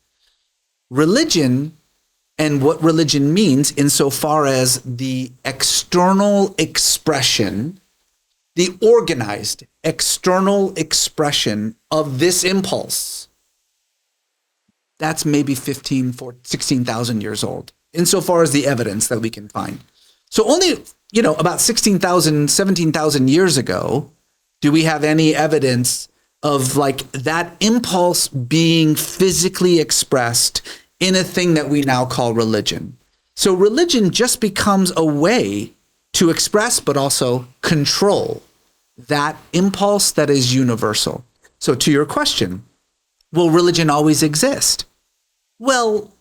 Religion, and what religion means insofar as the external expression, the organized external expression of this impulse, that's maybe 16,000 years old, insofar as the evidence that we can find. So only, about 16,000, 17,000 years ago, do we have any evidence of that impulse being physically expressed in a thing that we now call religion. So religion just becomes a way to express, but also control that impulse that is universal. So to your question, will religion always exist? Well,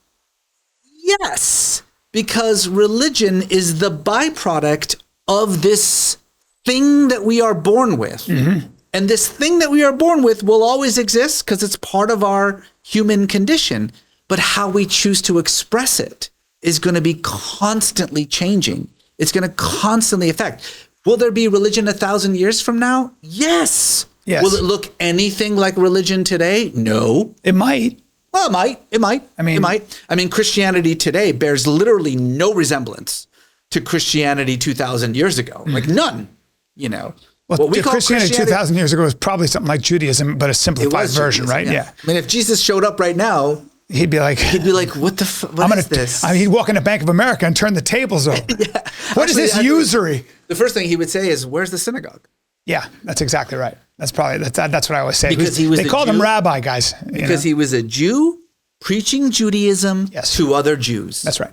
yes, because religion is the byproduct of this thing that we are born with. Mm-hmm. And this thing that we are born with will always exist because it's part of our human condition. But how we choose to express it is going to be constantly changing. It's going to constantly affect. Will there be religion 1,000 years from now? Yes. Will it look anything like religion today? No. It might. Well, it might. It might. I mean, Christianity today bears literally no resemblance to Christianity 2,000 years ago. Like none, Well, what we call Christianity 2,000 years ago was probably something like Judaism, but a simplified version, right? Yeah. I mean, if Jesus showed up right now, he'd be like, what is this? He'd walk into Bank of America and turn the tables over. What is this usury? The first thing he would say is, where's the synagogue? Yeah, that's exactly right. That's what I always say. Because they called him rabbi, guys. Because he was a Jew preaching Judaism to other Jews. That's right.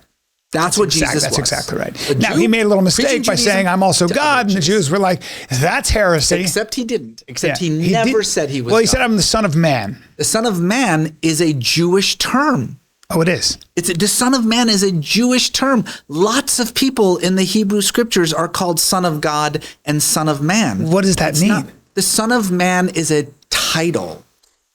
That's what Jesus was. That's exactly right. Now, he made a little mistake by saying, I'm also God. And the Jews were like, that's heresy. Except he didn't. He never said he was Well, he God. said, I'm the Son of Man. The Son of Man is a Jewish term. Oh, it is? The Son of Man is a Jewish term. Lots of people in the Hebrew Scriptures are called Son of God and Son of Man. What does that mean? The Son of Man is a title.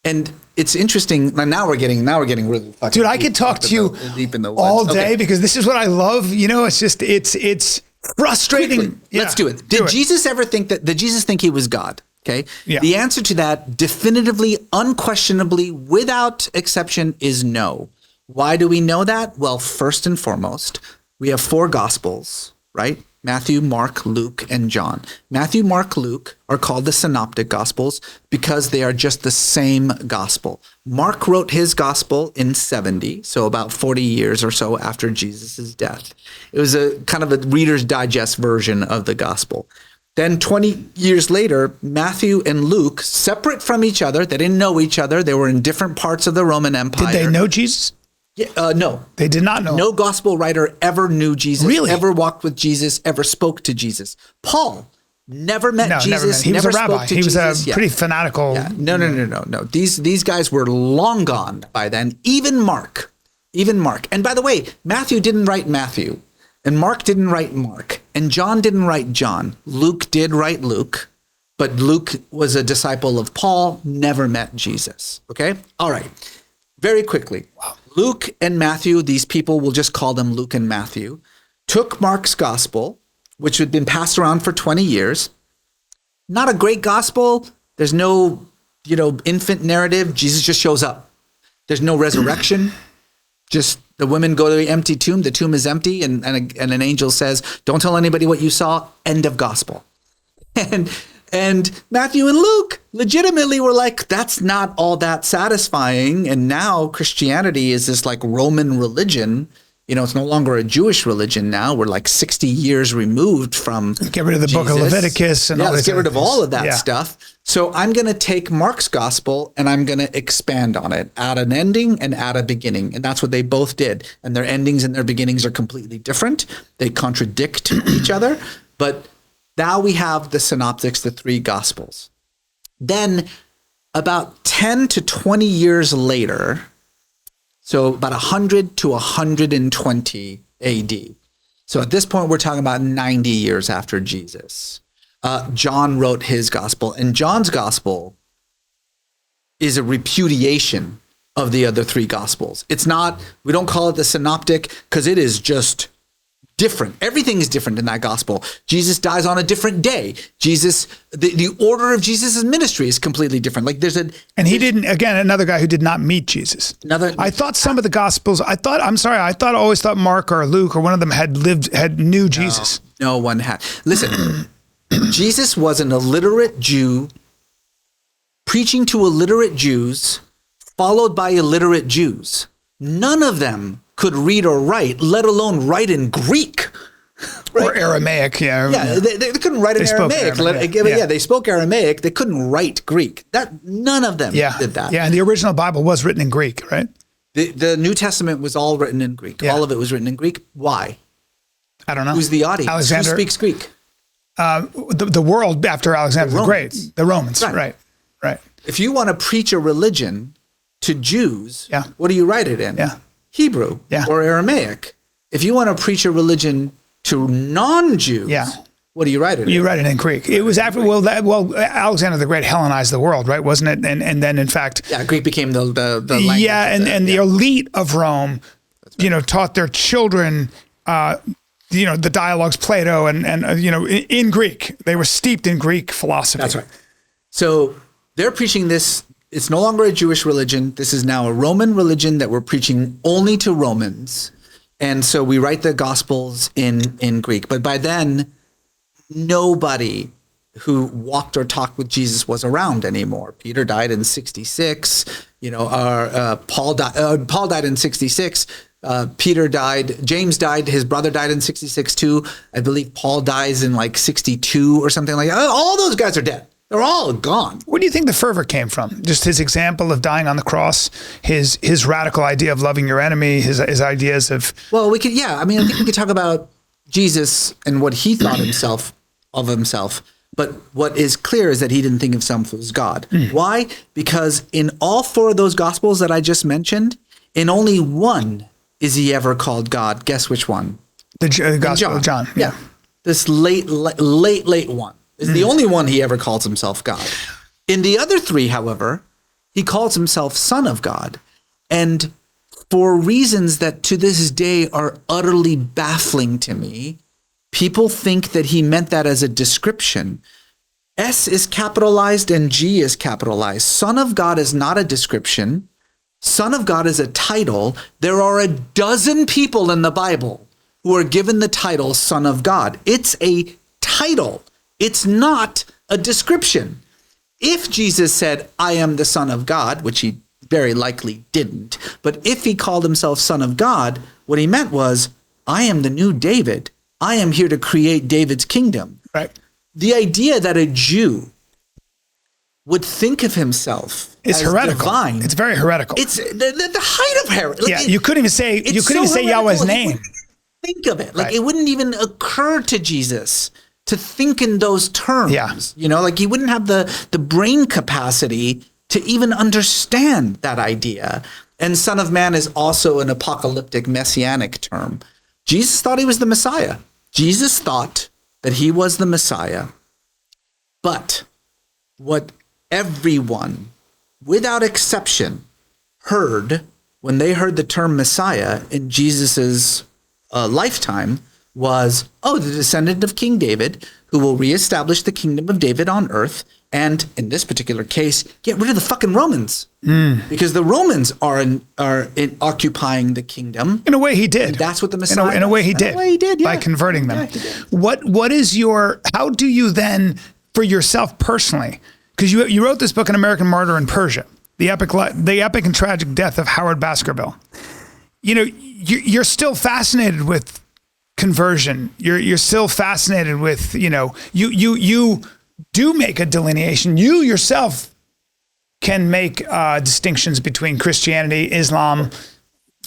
And it's interesting. Now we're getting really fucking Dude, I could talk to you deep in the woods. all day Okay. because this is what I love. You know, it's just, it's frustrating. Quickly, Yeah, let's do it. Did Jesus think he was God? Okay. Yeah. The answer to that definitively, unquestionably, without exception is no. Why do we know that? Well, first and foremost, we have 4 gospels, right? Matthew, Mark, Luke, and John. Matthew, Mark, Luke are called the synoptic gospels because they are just the same gospel. Mark wrote his gospel in 70, so about 40 years or so after Jesus' death. It was a kind of a Reader's Digest version of the gospel. Then 20 years later, Matthew and Luke, separate from each other, they didn't know each other. They were in different parts of the Roman Empire. Did they know Jesus? Yeah, no. They did not know. No gospel writer ever knew Jesus, Really? ever walked with Jesus, ever spoke to Jesus. Paul never met No, Jesus. never met. He was a never rabbi. spoke to He was Jesus. a pretty fanatical. Yeah. No. These guys were long gone by then. Even Mark. And by the way, Matthew didn't write Matthew, and Mark didn't write Mark, and John didn't write John. Luke did write Luke, but Luke was a disciple of Paul, never met Jesus. Okay? All right. Very quickly. Wow. Luke and Matthew, these people, we'll just call them Luke and Matthew, took Mark's gospel, which had been passed around for 20 years. Not a great gospel. There's no, infant narrative. Jesus just shows up. There's no resurrection. Just the women go to the empty tomb. The tomb is empty. And an angel says, don't tell anybody what you saw. End of gospel. And Matthew and Luke legitimately were like, that's not all that satisfying. And now Christianity is this like Roman religion. It's no longer a Jewish religion now. We're like 60 years removed from Get rid of the book of Leviticus and all let's this. get rid of all of that Yeah. stuff. So I'm going to take Mark's gospel and I'm going to expand on it, add an ending and add a beginning. And that's what they both did. And their endings and their beginnings are completely different. They contradict each other. But now we have the synoptics, the 3 gospels. Then about 10 to 20 years later, so about 100 to 120 AD. So at this point, we're talking about 90 years after Jesus. John wrote his gospel, and John's gospel is a repudiation of the other 3 gospels. It's not, we don't call it the synoptic because it is just different. Everything is different in that gospel. Jesus dies on a different day. The order of Jesus' ministry is completely different. Like And he didn't, again, another guy who did not meet Jesus. I thought some of the gospels, I always thought Mark or Luke or one of them knew Jesus. No one had. Listen, Jesus was an illiterate Jew preaching to illiterate Jews, followed by illiterate Jews. None of them could read or write, let alone write in Greek. Right? Or Aramaic, yeah. Yeah, they couldn't write in Aramaic. They spoke Aramaic. They couldn't write Greek. None of them did that. Yeah, and the original Bible was written in Greek, right? The New Testament was all written in Greek. Yeah. All of it was written in Greek. Why? I don't know. Who's the audience? Alexander. Who speaks Greek? The world after Alexander the Great. The Romans, right. If you want to preach a religion to Jews, what do you write it in? Yeah. Hebrew or Aramaic. If you want to preach a religion to non-Jews, what do you write it in? You write it in Greek. It was after, Alexander the Great Hellenized the world, right? Wasn't it? And then, in fact... Yeah, Greek became the language. Yeah, and the elite of Rome, taught their children, the dialogues, Plato, and in Greek. They were steeped in Greek philosophy. That's right. So they're preaching this. It's no longer a Jewish religion. This is now a Roman religion that we're preaching only to Romans. And so we write the Gospels in Greek. But by then, nobody who walked or talked with Jesus was around anymore. Peter died in 66. Paul died in 66. Peter died. James died. His brother died in 66 too. I believe Paul dies in like 62 or something like that. All those guys are dead. They're all gone. Where do you think the fervor came from? Just his example of dying on the cross, his radical idea of loving your enemy, his ideas of... Well, we could, I think we could talk about Jesus and what he thought of himself. But what is clear is that he didn't think of himself as God. Why? Because in all 4 of those Gospels that I just mentioned, in only one is he ever called God. Guess which one? The Gospel of John. Yeah. This late one is the only one he ever calls himself God. In the other 3, however, He calls himself Son of God. And for reasons that to this day are utterly baffling to me, people think that he meant that as a description. S is capitalized and G is capitalized. Son of God is not a description. Son of God is a title. There are a dozen people in the Bible who are given the title Son of God. It's a title. It's not a description. If Jesus said, I am the Son of God, which he very likely didn't, but if he called himself Son of God, what he meant was, I am the new David. I am here to create David's kingdom. Right. The idea that a Jew would think of himself It's as heretical. divine. It's very heretical. It's the height of heresy. Yeah, you couldn't even say Yahweh's name. Think of it. Like Right. it wouldn't even occur to Jesus to think in those terms. Yeah. You know, like he wouldn't have the brain capacity to even understand that idea. And Son of Man is also an apocalyptic messianic term. Jesus thought he was the Messiah. Jesus thought that he was the Messiah. But what everyone, without exception, heard when they heard the term Messiah in Jesus's lifetime was, oh, the descendant of King David, who will reestablish the kingdom of David on earth, and in this particular case, get rid of the fucking Romans, because the Romans are occupying the kingdom. In a way, he did. And that's what the Messiah. In a way, he did. In a way, he did. Yeah. By converting them. Yeah, he did. What is your? How do you then, for yourself personally, because you wrote this book, An American Martyr in Persia, the epic and tragic death of Howard Baskerville. You know, you're still fascinated with conversion. You're still fascinated with, you know, you do make a delineation. You yourself can make distinctions between Christianity, Islam,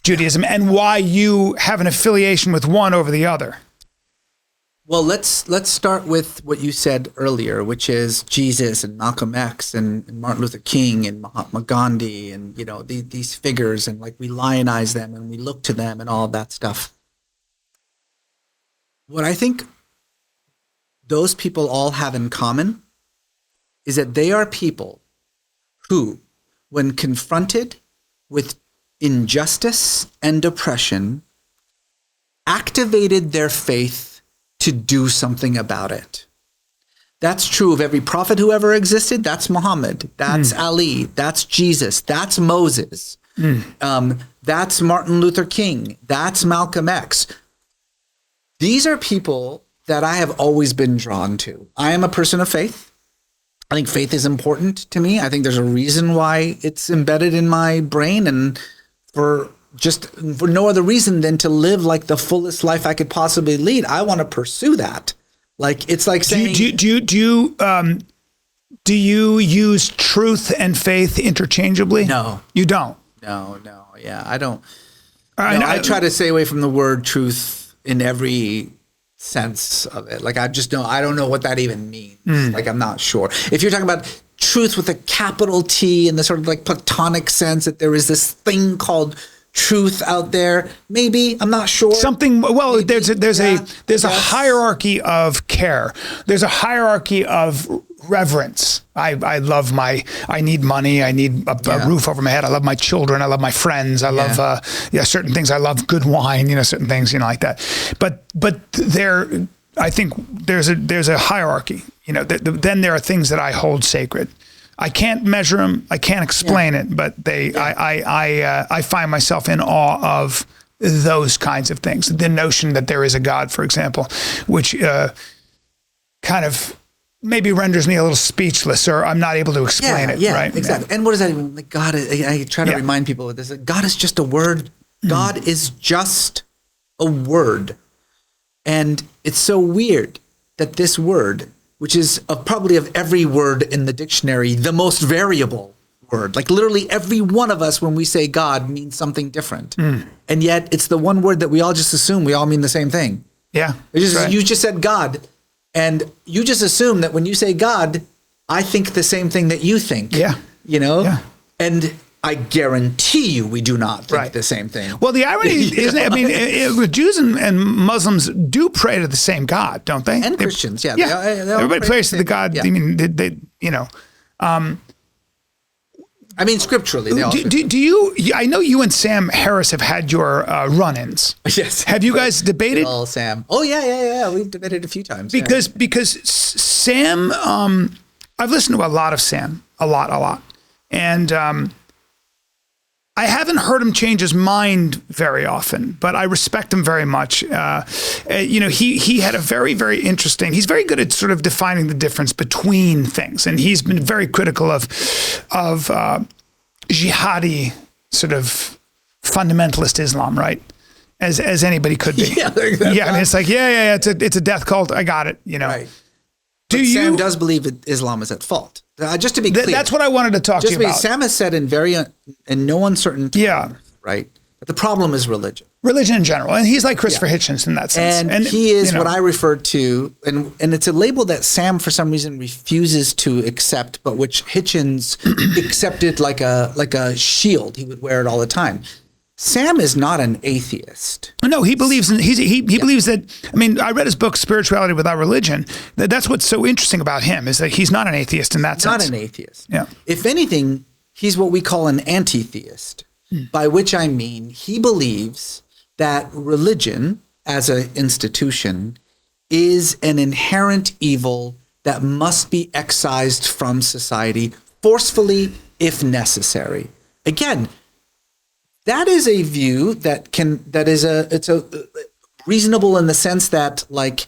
Judaism, and why you have an affiliation with one over the other. Well, let's start with what you said earlier, which is Jesus and Malcolm X and Martin Luther King and Mahatma Gandhi and, you know, these figures, and like we lionize them and we look to them and all of that stuff. What I think those people all have in common is that they are people who, when confronted with injustice and oppression, activated their faith to do something about it. That's true of every prophet who ever existed. That's Muhammad. That's Ali. That's Jesus. That's Moses. That's Martin Luther King. That's Malcolm X. These are people that I have always been drawn to. I am a person of faith. I think faith is important to me. I think there's a reason why it's embedded in my brain, and for no other reason than to live like the fullest life I could possibly lead. I want to pursue that. Like, it's like saying, do you use truth and faith interchangeably? No. You don't. No. Yeah, I don't. I try to stay away from the word truth in every sense of it. Like, I don't know what that even means. Like, I'm not sure. If you're talking about truth with a capital T in the sort of like Platonic sense that there is this thing called truth out there, maybe, I'm not sure. Something, well, Maybe, there's a hierarchy of care. There's a hierarchy of reverence. I need money. I need a roof over my head. I love my children. I love my friends. I love certain things. I love good wine, certain things, like that. But I think there's a hierarchy, then there are things that I hold sacred. I can't measure them. I can't explain it, but I find myself in awe of those kinds of things. The notion that there is a God, for example, which kind of maybe renders me a little speechless, or I'm not able to explain it. Right? Exactly. And what does that even, like, God, I try to remind people of this. God is just a word. God is just a word. And it's so weird that this word, which is probably of every word in the dictionary, the most variable word. Like, literally every one of us, when we say God, means something different. And yet it's the one word that we all just assume we all mean the same thing. Yeah. You just said God, and you just assume that when you say God, I think the same thing that you think. Yeah. Yeah. And I guarantee you we do not think the same thing. Well, the irony isn't it? I mean, Jews and Muslims do pray to the same God, don't they? And Christians, they everybody prays to the God. Yeah. I mean, I mean, scripturally, they all. Do you? I know you and Sam Harris have had your run-ins. Yes. Have you guys debated? Oh, Sam. Oh, yeah. We've debated a few times. Because Sam, I've listened to a lot of Sam, a lot, and I haven't heard him change his mind very often, but I respect him very much. He had a very, very interesting. He's very good at sort of defining the difference between things, and he's been very critical of jihadi sort of fundamentalist Islam, right? As anybody could be. Yeah, I mean, it's like it's a death cult. I got it. Right. Sam does believe that Islam is at fault. Just to be clear, that's what I wanted to talk to you about. Sam has said in no uncertain terms, right? But the problem is religion in general, and he's like Christopher Hitchens in that sense. And he is what I refer to, and it's a label that Sam for some reason refuses to accept, but which Hitchens accepted like a shield. He would wear it all the time. Sam is not an atheist. No, he believes in he believes that. I mean, I read his book Spirituality Without Religion. That's what's so interesting about him is that he's not an atheist in that sense. Not an atheist. Yeah. If anything, he's what we call an anti-theist, by which I mean he believes that religion as an institution is an inherent evil that must be excised from society forcefully if necessary. Again, that is a view it's reasonable in the sense that, like,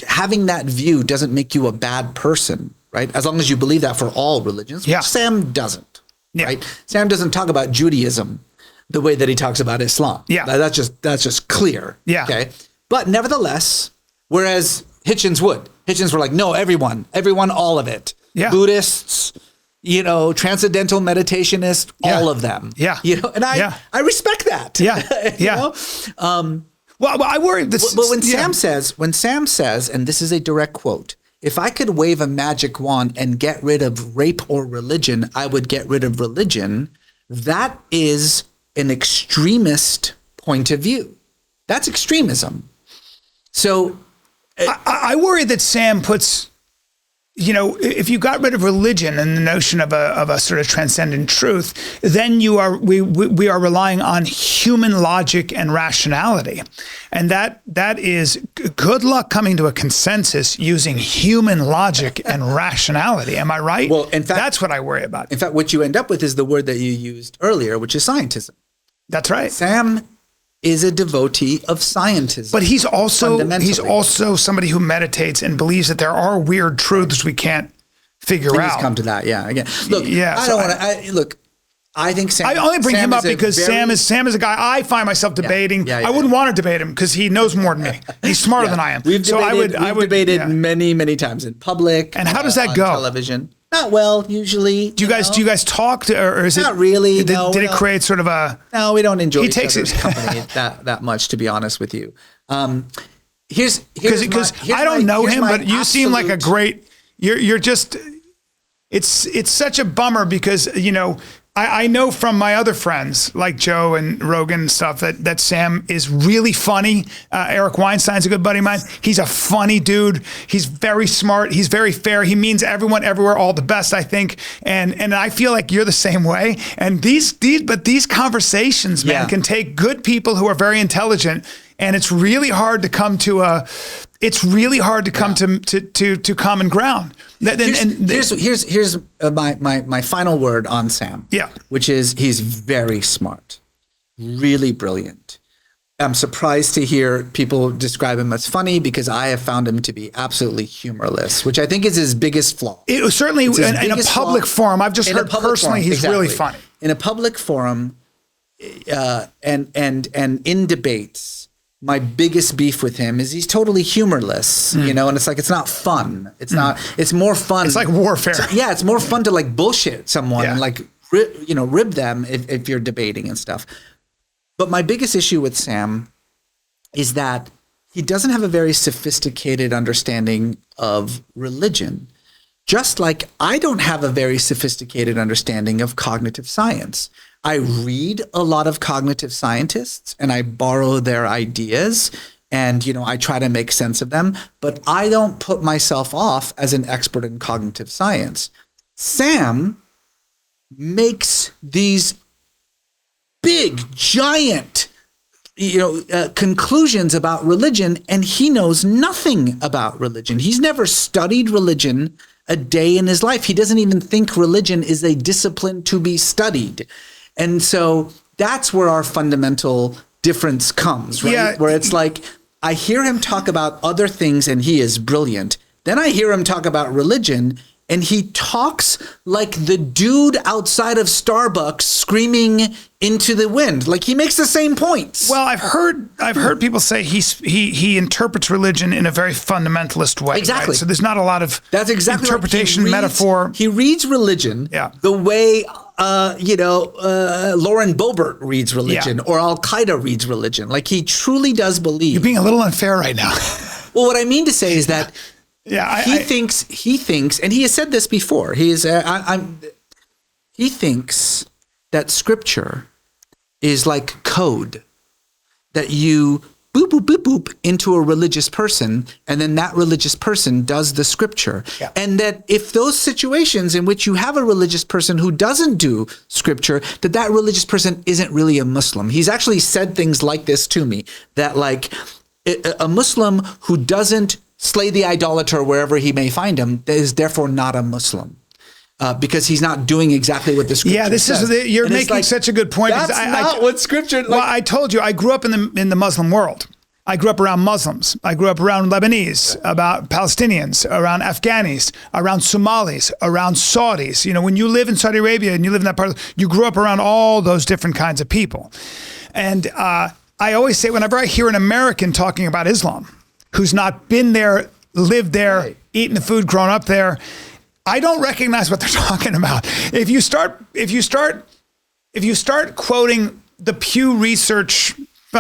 having that view doesn't make you a bad person, right? As long as you believe that for all religions, which Sam doesn't, right? Sam doesn't talk about Judaism the way that he talks about Islam. Yeah. That's just clear. Yeah. Okay. But nevertheless, whereas Hitchens were like, no, everyone, all of it. Yeah. Buddhists, transcendental meditationists, all of them. Yeah. And I respect that. Yeah. Yeah. Well, I worry this. But when Sam says, and this is a direct quote, if I could wave a magic wand and get rid of rape or religion, I would get rid of religion. That is an extremist point of view. That's extremism. So I worry that Sam puts, if you got rid of religion and the notion of a sort of transcendent truth, then we are relying on human logic and rationality. And that is good luck coming to a consensus using human logic and rationality. Am I right? Well, in fact, that's what I worry about. In fact, what you end up with is the word that you used earlier, which is scientism. That's right. Sam is a devotee of scientism. But he's also somebody who meditates and believes that there are weird truths we can't figure out. Come to that, Again, look, I think Sam. I only bring him up because Sam is a guy I find myself debating. I wouldn't want to debate him because he knows more than me. He's smarter than I am. We've debated many, many times in public. And how does that go? Television. Not well, usually. Do you guys talk or is it not really? Did it create sort of a? No, we don't enjoy each other's company that much, to be honest with you. Here's I don't know him, but you seem like a great. You're just. It's such a bummer because I know from my other friends like Joe and Rogan and stuff that Sam is really funny. Eric Weinstein's a good buddy of mine. He's a funny dude. He's very smart. He's very fair. He means everyone everywhere all the best, I think. And I feel like you're the same way. And these conversations, man, can take good people who are very intelligent, and it's really hard to come to to common ground. Here's my final word on Sam. Yeah, which is he's very smart, really brilliant. I'm surprised to hear people describe him as funny because I have found him to be absolutely humorless, which I think is his biggest flaw. It was certainly in a public forum. I've just heard personally he's really funny. In a public forum, and in debates. My biggest beef with him is he's totally humorless, and it's like, it's not fun. It's not, it's more fun. It's like warfare. It's more fun to like bullshit someone and like, rib them if you're debating and stuff. But my biggest issue with Sam is that he doesn't have a very sophisticated understanding of religion. Just like I don't have a very sophisticated understanding of cognitive science. I read a lot of cognitive scientists and I borrow their ideas and, I try to make sense of them, but I don't put myself off as an expert in cognitive science. Sam makes these big, giant, conclusions about religion, and he knows nothing about religion. He's never studied religion a day in his life. He doesn't even think religion is a discipline to be studied. And so that's where our fundamental difference comes, right? Yeah. Where it's like, I hear him talk about other things and he is brilliant. Then I hear him talk about religion and he talks like the dude outside of Starbucks screaming into the wind. Like he makes the same points. Well, I've heard people say he interprets religion in a very fundamentalist way. Exactly. Right? So there's not a lot of That's exactly interpretation, right. metaphor. He reads religion the way Lauren Boebert reads religion or Al Qaeda reads religion. Like he truly does believe. You're being a little unfair right now. Well, what I mean to say is that he thinks, and he has said this before. He thinks that Scripture is like code that you boop, boop, boop, boop into a religious person, and then that religious person does the Scripture. Yeah. And that if those situations in which you have a religious person who doesn't do Scripture, that religious person isn't really a Muslim. He's actually said things like this to me, that like a Muslim who doesn't slay the idolater wherever he may find him is therefore not a Muslim. Because he's not doing exactly what the Scripture says. You're making such a good point. That's not what Scripture. Well, I told you, I grew up in the Muslim world. I grew up around Muslims. I grew up around Lebanese, about Palestinians, around Afghanis, around Somalis, around Saudis. When you live in Saudi Arabia and you live in that part, you grew up around all those different kinds of people. And I always say, whenever I hear an American talking about Islam, who's not been there, lived there, eaten the food, grown up there, I don't recognize what they're talking about. If you start quoting the Pew Research,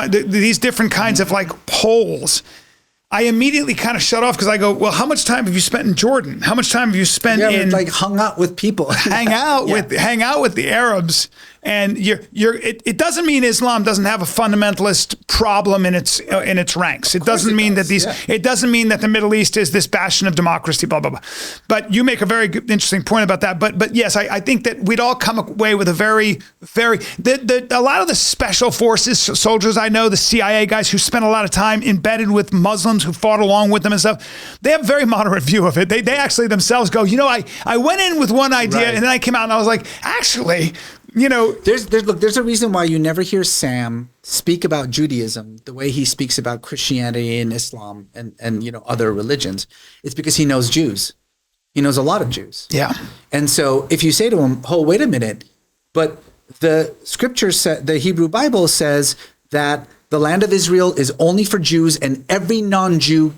these different kinds of like polls, I immediately kind of shut off because I go, well, how much time have you spent in Jordan? How much time have you spent in like hung out with people, hang out with the Arabs? And it doesn't mean Islam doesn't have a fundamentalist problem in its ranks. It doesn't mean that it doesn't mean that the Middle East is this bastion of democracy, blah, blah, blah. But you make a very good, interesting point about that. But yes, I think that we'd all come away with a very, very, a lot of the special forces soldiers I know, the CIA guys who spent a lot of time embedded with Muslims who fought along with them and stuff, they have a very moderate view of it. They actually themselves go, I went in with one idea and then I came out and I was like, actually, there's a reason why you never hear Sam speak about Judaism the way he speaks about Christianity and Islam and other religions. It's because he knows Jews. He knows a lot of Jews. Yeah. And so if you say to him, "Oh, wait a minute," but the Scripture the Hebrew Bible says that the land of Israel is only for Jews, and every non-Jew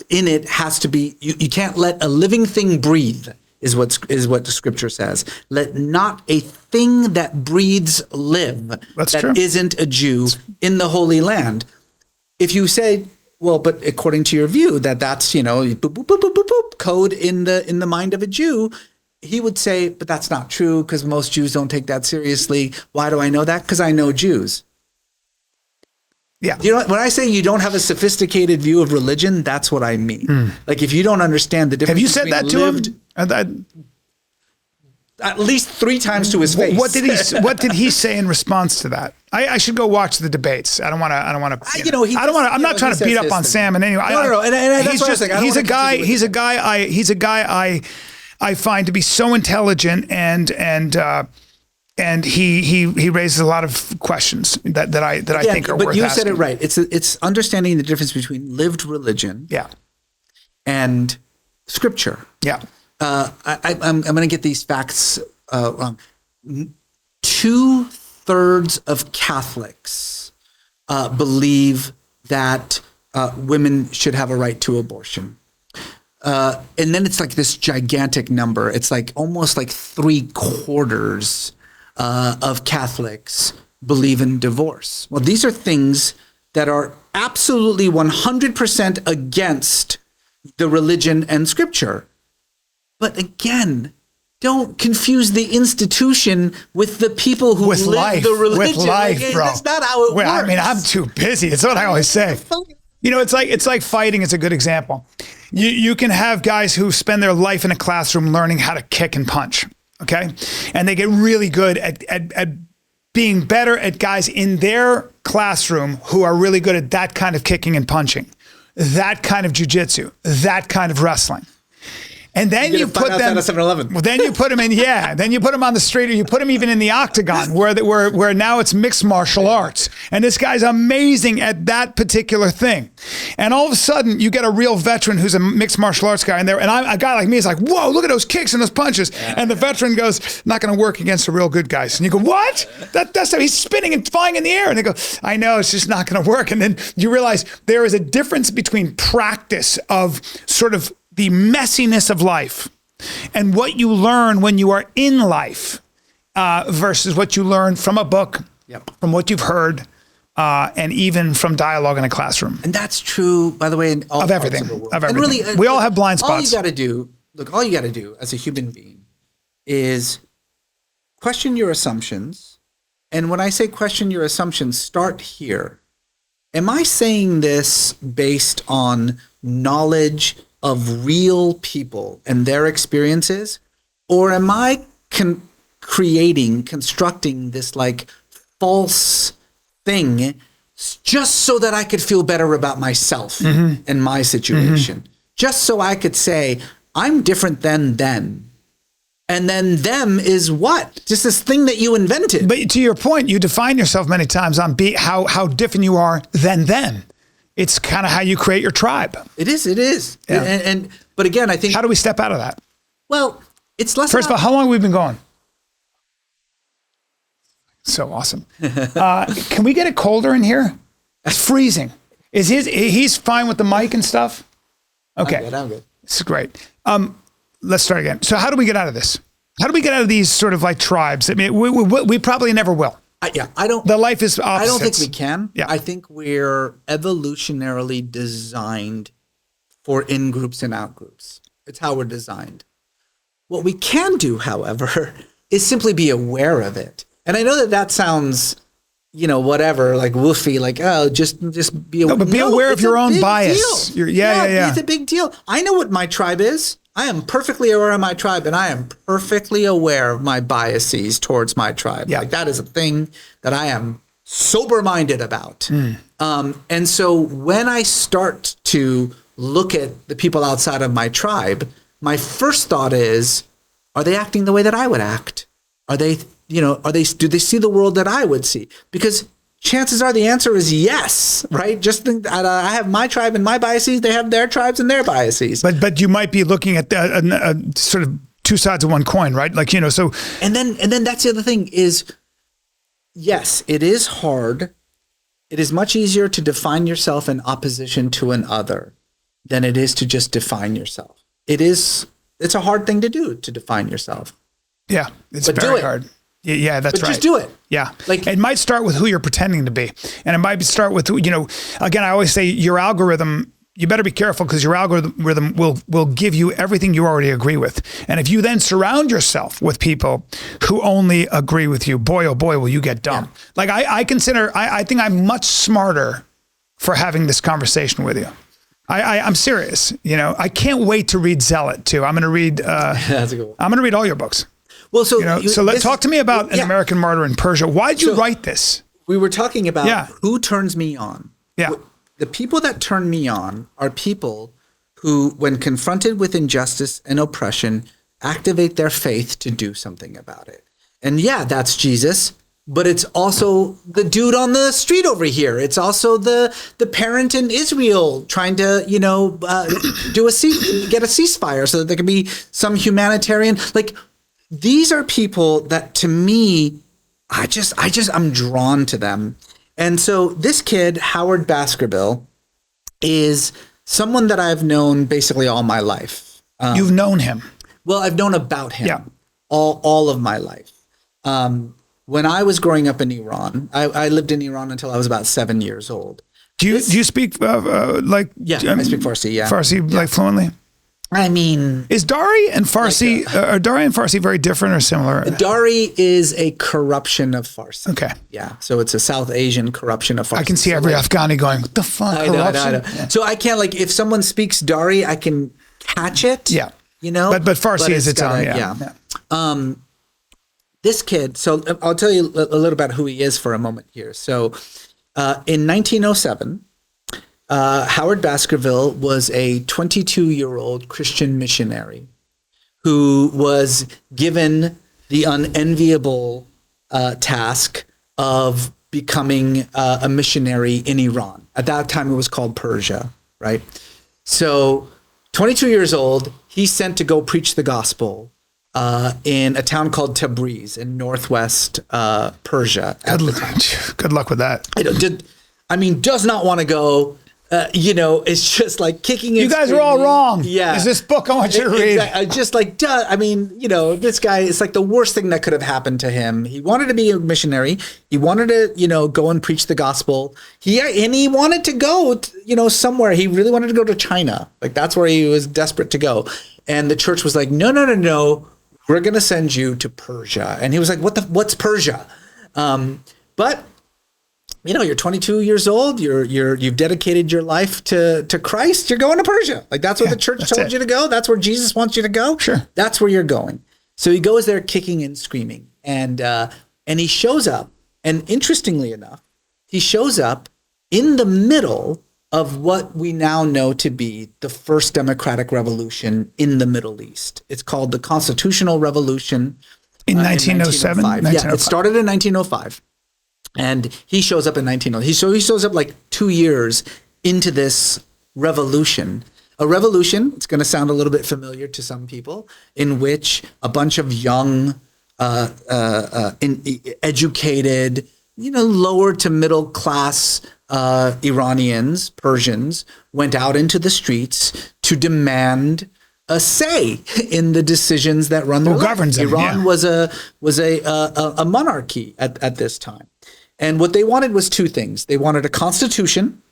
in it has to be. You can't let a living thing breathe. Is what the Scripture says. Let not a thing that breathes live. That's true. Isn't a Jew in the Holy Land. If you say, well, but according to your view that's boop, boop, boop, boop, boop, boop, code in the mind of a Jew, he would say, but that's not true because most Jews don't take that seriously. Why do I know that? Because I know Jews. Yeah. When I say you don't have a sophisticated view of religion, that's what I mean. Like if you don't understand the difference. Have you said that to him? At least 3 times to his face. What did he say in response to that? I should go watch the debates. I'm not trying to beat up on Sam in any way. No. And that's what I was saying. He's a guy I find to be so intelligent and he raises a lot of questions that I think are worth asking. But you said it right. It's understanding the difference between lived religion and Scripture. Yeah. I'm going to get these facts wrong. 2/3 of Catholics believe that women should have a right to abortion. And then it's like this gigantic number. It's like almost like 3/4 of Catholics believe in divorce. Well, these are things that are absolutely 100% against the religion and Scripture. But again, don't confuse the institution with the people who live the religion. With life, bro. That's not how it works. I mean, I'm too busy. It's what I always say. It's like fighting. It's a good example. You can have guys who spend their life in a classroom learning how to kick and punch. okay? And they get really good at being better at guys in their classroom who are really good at that kind of kicking and punching, that kind of jujitsu, that kind of wrestling. And then you put them. Well, then you put them in. Then you put them on the street, or you put them even in the octagon, where now it's mixed martial arts. And this guy's amazing at that particular thing. And all of a sudden, you get a real veteran who's a mixed martial arts guy in there. And a guy like me is like, "Whoa, look at those kicks and those punches." And the veteran goes, "Not going to work against the real good guys." And you go, "What? That's he's spinning and flying in the air." And they go, "I know, it's just not going to work." And then you realize there is a difference between practice of sort of the messiness of life and what you learn when you are in life versus what you learn from a book, from what you've heard, and even from dialogue in a classroom. And that's true, by the way, in all of everything. Parts of the world. Of everything. And really, we all have blind spots. All you got to do as a human being is question your assumptions. And when I say question your assumptions, start here. Am I saying this based on knowledge of real people and their experiences? Or am I constructing this like false thing just so that I could feel better about myself and my situation? Just so I could say, I'm different than them. And then them is what? Just this thing that you invented. But to your point, you define yourself many times on how different you are than them. It's kind of how you create your tribe. It is. Yeah. But again, I think... How do we step out of that? Well, it's less First of all, how long have we been going? So awesome. Can we get it colder in here? It's freezing. He's fine with the mic and stuff? Okay. I'm good. It's great. Let's start again. So how do we get out of this? How do we get out of these sort of like tribes? I mean, we probably never will. I don't. The life is opposites. I don't think we can. Yeah. I think we're evolutionarily designed for in-groups and out-groups. It's how we're designed. What we can do, however, is simply be aware of it. And I know that sounds, whatever, like woofy, like, oh, just be aware. No, but be aware of your own bias. Yeah. It's a big deal. I know what my tribe is. I am perfectly aware of my tribe, and I am perfectly aware of my biases towards my tribe. Yeah. Like that is a thing that I am sober-minded about. And so when I start to look at the people outside of my tribe, my first thought is, are they acting the way that I would act? Are they, do they see the world that I would see? Because chances are the answer is yes, right? Just think that I have my tribe and my biases. They have their tribes and their biases. But you might be looking at sort of two sides of one coin, right? Like, so. And then that's the other thing is, yes, it is hard. It is much easier to define yourself in opposition to an other than it is to just define yourself. It's a hard thing to do, to define yourself. Yeah, it's very hard. Yeah, that's right. Just do it. Yeah. Like it might start with who you're pretending to be. And it might start with, again, I always say your algorithm, you better be careful because your algorithm will give you everything you already agree with. And if you then surround yourself with people who only agree with you, boy, oh boy, will you get dumb. Yeah. Like I think I'm much smarter for having this conversation with you. I'm serious. I can't wait to read Zealot too. I'm going to read, That's a good one. I'm going to read all your books. Well, talk to me about An American Martyr in Persia. Why did you write this? We were talking about who turns me on. Yeah. The people that turn me on are people who, when confronted with injustice and oppression, activate their faith to do something about it. And that's Jesus, but it's also the dude on the street over here. It's also the parent in Israel trying to, get a ceasefire so that there can be some humanitarian, these are people that, to me, I'm drawn to them. And so this kid, Howard Baskerville, is someone that I've known basically all my life. You've known him? Well, I've known about him all of my life. When I was growing up in Iran, I lived in Iran until I was about 7 years old. Do you speak I speak Farsi, Farsi fluently? I mean, is Dari and Farsi are Dari and Farsi very different or similar? Dari is a corruption of Farsi. Okay. Yeah. So it's a South Asian corruption of Farsi. I can see every Afghani going, what the fuck? I know. Yeah. So I can't if someone speaks Dari, I can catch it. Yeah. But Farsi is its own. Yeah. This kid, so I'll tell you a little about who he is for a moment here. So in 1907, Howard Baskerville was a 22-year-old Christian missionary who was given the unenviable task of becoming a missionary in Iran. At that time, it was called Persia, right? So 22 years old, he's sent to go preach the gospel in a town called Tabriz in northwest Persia. Good luck with that. Does not want to go. It's just like kicking. You guys are all wrong. Yeah. Is this book I want you to read? Exactly. Just like, this guy, it's like the worst thing that could have happened to him. He wanted to be a missionary. He wanted to, go and preach the gospel. He wanted to go, somewhere. He really wanted to go to China. Like, that's where he was desperate to go. And the church was like, no. We're going to send you to Persia. And he was like, what's Persia? But you're 22 years old. You've dedicated your life to Christ. You're going to Persia. Like, that's where the church told you to go. That's where Jesus wants you to go. Sure. That's where you're going. So he goes there kicking and screaming, and he shows up. And interestingly enough, he shows up in the middle of what we now know to be the first democratic revolution in the Middle East. It's called the Constitutional Revolution in 1907. Yeah, it started in 1905. And he shows up in 1900. He shows up like 2 years into this revolution. A revolution, it's going to sound a little bit familiar to some people, in which a bunch of young, educated, lower to middle class Iranians, Persians, went out into the streets to demand a say in the decisions that run their life. Governs them, Iran was a monarchy at this time. And what they wanted was two things. They wanted a constitution,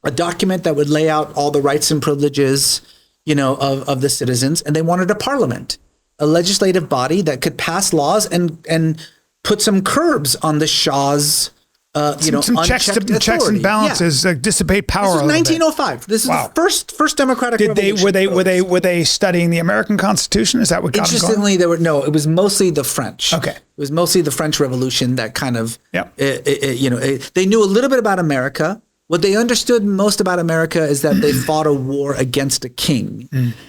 a document that would lay out all the rights and privileges, of the citizens. And they wanted a parliament, a legislative body that could pass laws and put some curbs on the Shah's, some checks and balances, dissipate power. This is 1905. This is the first democratic revolution. Were they studying the American Constitution? Is that what got them going? Interestingly, it was mostly the French. Okay. It was mostly the French Revolution that kind of, they knew a little bit about America. What they understood most about America is that they fought a war against a king.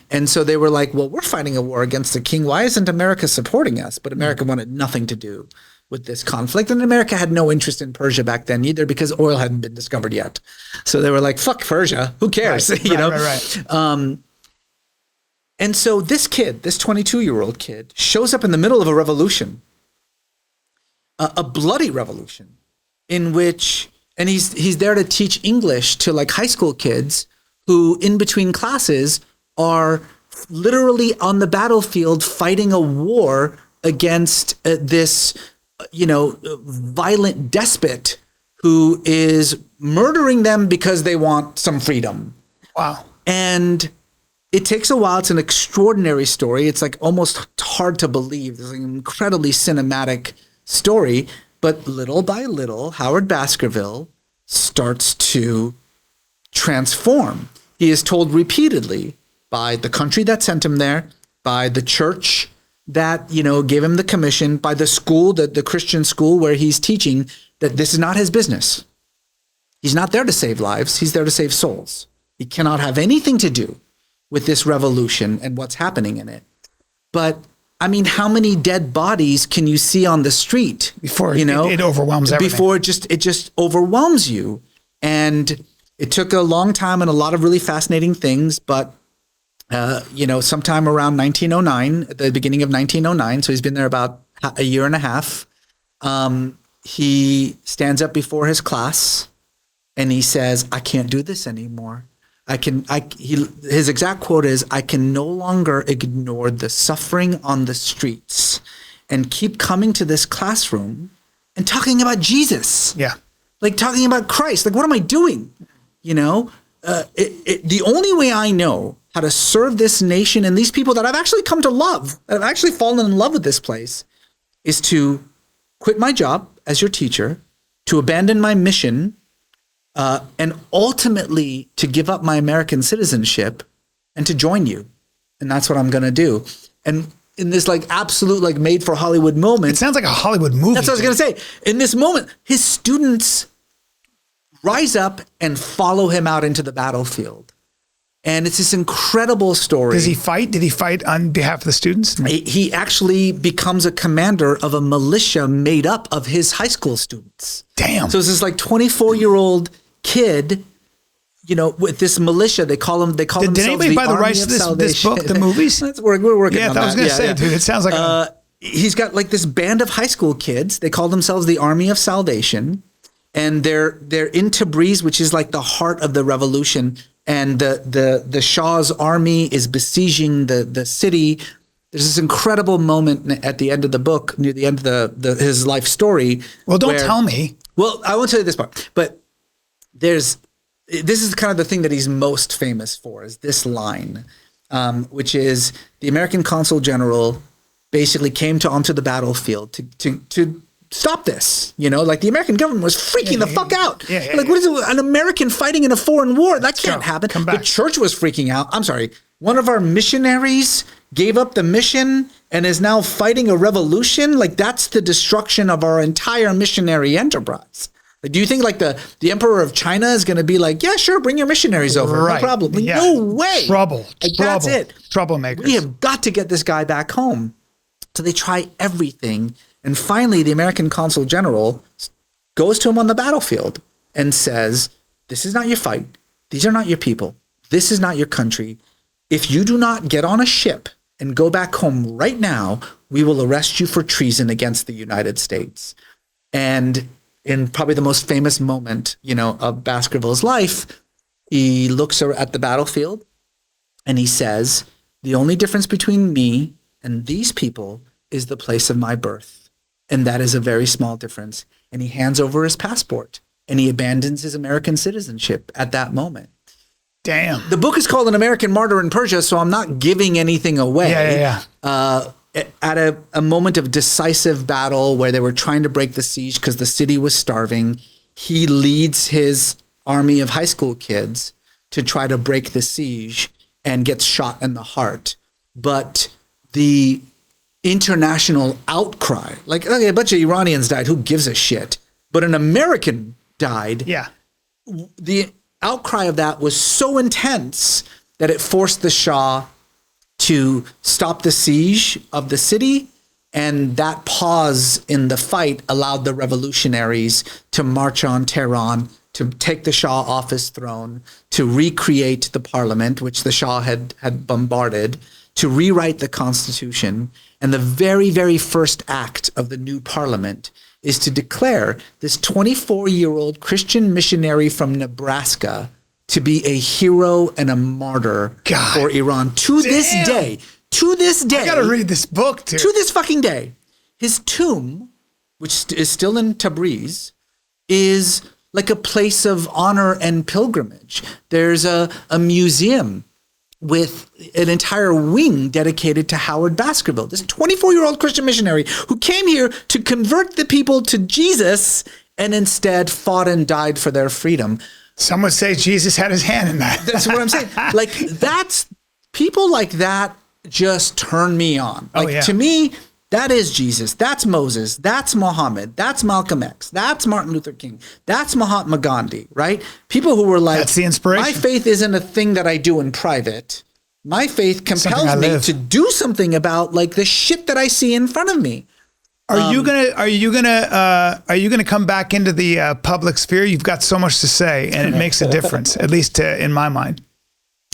And so they were like, well, we're fighting a war against a king. Why isn't America supporting us? But America wanted nothing to do with this conflict. And America had no interest in Persia back then either, because oil hadn't been discovered yet. So they were like, fuck Persia. Who cares? Right. And so this kid, this 22-year-old kid, shows up in the middle of a revolution, a bloody revolution, in which, and he's there to teach English to like high school kids who in between classes are literally on the battlefield fighting a war against this, violent despot who is murdering them because they want some freedom. Wow. And it takes a while. It's an extraordinary story. It's like almost hard to believe. There's an incredibly cinematic story, but little by little, Howard Baskerville starts to transform. He is told repeatedly by the country that sent him there, by the church that, gave him the commission, by the school, the Christian school where he's teaching, that this is not his business. He's not there to save lives. He's there to save souls. He cannot have anything to do with this revolution and what's happening in it. But how many dead bodies can you see on the street before it overwhelms everything? Before it just overwhelms you. And it took a long time and a lot of really fascinating things, but sometime around 1909, at the beginning of 1909, so he's been there about a year and a half, he stands up before his class and he says, I can't do this anymore. His exact quote is, I can no longer ignore the suffering on the streets and keep coming to this classroom and talking about Jesus. Yeah. Like talking about Christ. Like, what am I doing? The only way I know how to serve this nation and these people that I've actually come to love, that I've actually fallen in love with this place, is to quit my job as your teacher, to abandon my mission, and ultimately to give up my American citizenship and to join you. And that's what I'm going to do. And in this like absolute like made for Hollywood moment. It sounds like a Hollywood movie. That's what I was going to say. In this moment, his students rise up and follow him out into the battlefield. And it's this incredible story. Does he fight? Did he fight on behalf of the students? He actually becomes a commander of a militia made up of his high school students. Damn. So it's this like 24-year-old kid, you know, with this militia. They call Did themselves anybody the buy the Army rights of to this book, Salvation. the movies? We're working Yeah, on I was that. going to say, dude, it sounds like he's got like this band of high school kids. They call themselves the Army of Salvation, and they're in Tabriz, which is like the heart of the revolution. And the Shah's army is besieging the city. There's this incredible moment at the end of the book, near the end of his life story. Well, don't tell me. Well, I won't tell you this part, but this is kind of the thing that he's most famous for, is this line, which is the American consul general basically came onto the battlefield to stop this. You know, like the American government was freaking the fuck out. Like, what is it? An American fighting in a foreign war? That can't happen. The church was freaking out. I'm sorry. One of our missionaries gave up the mission and is now fighting a revolution. Like, that's the destruction of our entire missionary enterprise. Like, do you think like the emperor of China is going to be like, yeah, sure, bring your missionaries over, no problem? Like, no way. That's it. Troublemakers. We have got to get this guy back home. So they try everything. And finally, the American consul general goes to him on the battlefield and says, this is not your fight. These are not your people. This is not your country. If you do not get on a ship and go back home right now, we will arrest you for treason against the United States. And in probably the most famous moment, you know, of Baskerville's life, he looks at the battlefield and he says, the only difference between me and these people is the place of my birth. And that is a very small difference. And he hands over his passport and he abandons his American citizenship at that moment. Damn. The book is called An American Martyr in Persia, so I'm not giving anything away. At a moment of decisive battle where they were trying to break the siege because the city was starving, he leads his army of high school kids to try to break the siege and gets shot in the heart. But the international outcry, like, okay, a bunch of Iranians died, who gives a shit? But an American died. Yeah. The outcry of that was so intense that it forced the Shah to stop the siege of the city. And that pause in the fight allowed the revolutionaries to march on Tehran, to take the Shah off his throne, to recreate the parliament, which the Shah had bombarded, to rewrite the constitution. And the very, very first act of the new parliament is to declare this 24-year-old Christian missionary from Nebraska to be a hero and a martyr for Iran. To this day, I gotta read this book too. To this fucking day, his tomb, which is still in Tabriz, is like a place of honor and pilgrimage. There's a museum with an entire wing dedicated to Howard Baskerville, this 24-year-old Christian missionary who came here to convert the people to Jesus and instead fought and died for their freedom. Some would say Jesus had his hand in that. That's what I'm saying. Like, that's people like that just turn me on. Like, to me, that is Jesus. That's Moses. That's Muhammad. That's Malcolm X. That's Martin Luther King. That's Mahatma Gandhi, right? People who were like, that's the inspiration. My faith isn't a thing that I do in private. My faith compels me to do something about like the shit that I see in front of me. Are you gonna come back into the public sphere? You've got so much to say, and it makes a difference, at least in my mind.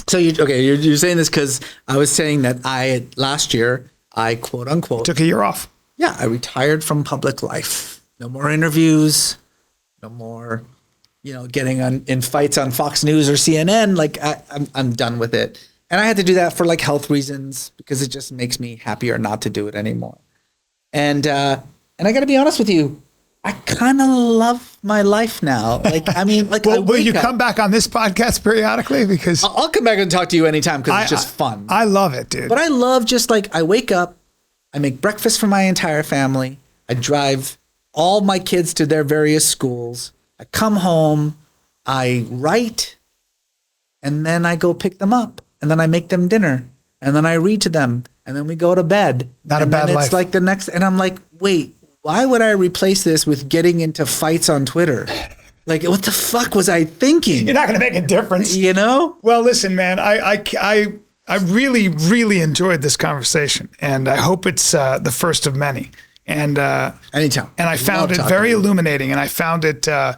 So you're saying this because I was saying that last year I quote unquote took a year off. Yeah, I retired from public life. No more interviews. No more, getting in fights on Fox News or CNN. Like I'm done with it. And I had to do that for like health reasons because it just makes me happier not to do it anymore. And I got to be honest with you, I kind of love my life now. Like, I mean, like, well, will you come back on this podcast periodically? Because I'll come back and talk to you anytime because it's just fun. I love it, dude. But I love just like, I wake up, I make breakfast for my entire family. I drive all my kids to their various schools. I come home, I write, and then I go pick them up. And then I make them dinner. And then I read to them. and then we go to bed. Not a and bad then life. It's like the next, and I'm like, wait, why would I replace this with getting into fights on Twitter? Like, what the fuck was I thinking? You're not going to make a difference. You know? Well, listen, man, I really, really enjoyed this conversation, and I hope it's the first of many. And anytime. And I found it very illuminating, and I found it, I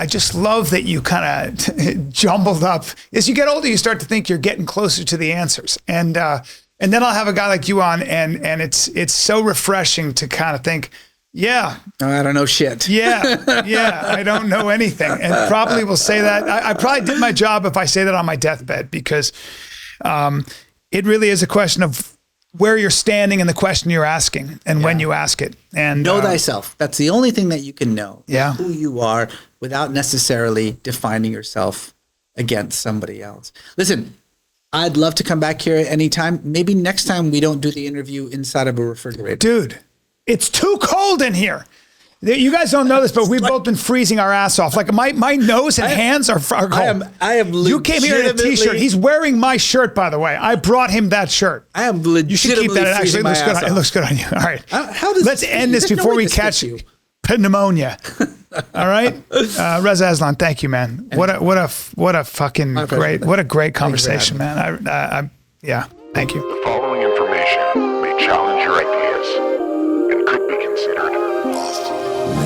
just love that you kind of jumbled up. As you get older, you start to think you're getting closer to the answers, and then I'll have a guy like you on, and it's so refreshing to kind of think, yeah, I don't know shit. yeah, I don't know anything, and probably will say that. I probably did my job if I say that on my deathbed, because it really is a question of where you're standing and the question you're asking and when you ask it. And know thyself. That's the only thing that you can know. Yeah. Who you are without necessarily defining yourself against somebody else. Listen, I'd love to come back here at any time. Maybe next time we don't do the interview inside of a refrigerator. Dude, it's too cold in here. You guys don't know this, but we've both been freezing our ass off. Like my nose and hands are cold. I am You came here in a t-shirt. He's wearing my shirt, by the way. I brought him that shirt. I am You should keep legitimately that. It actually looks good. It looks good on you. All right. Let's end this before we catch pneumonia. All right. Reza Aslan, thank you, man. What a fucking great conversation, man. Yeah. Thank you. The following information may challenge your ideas and could be considered off.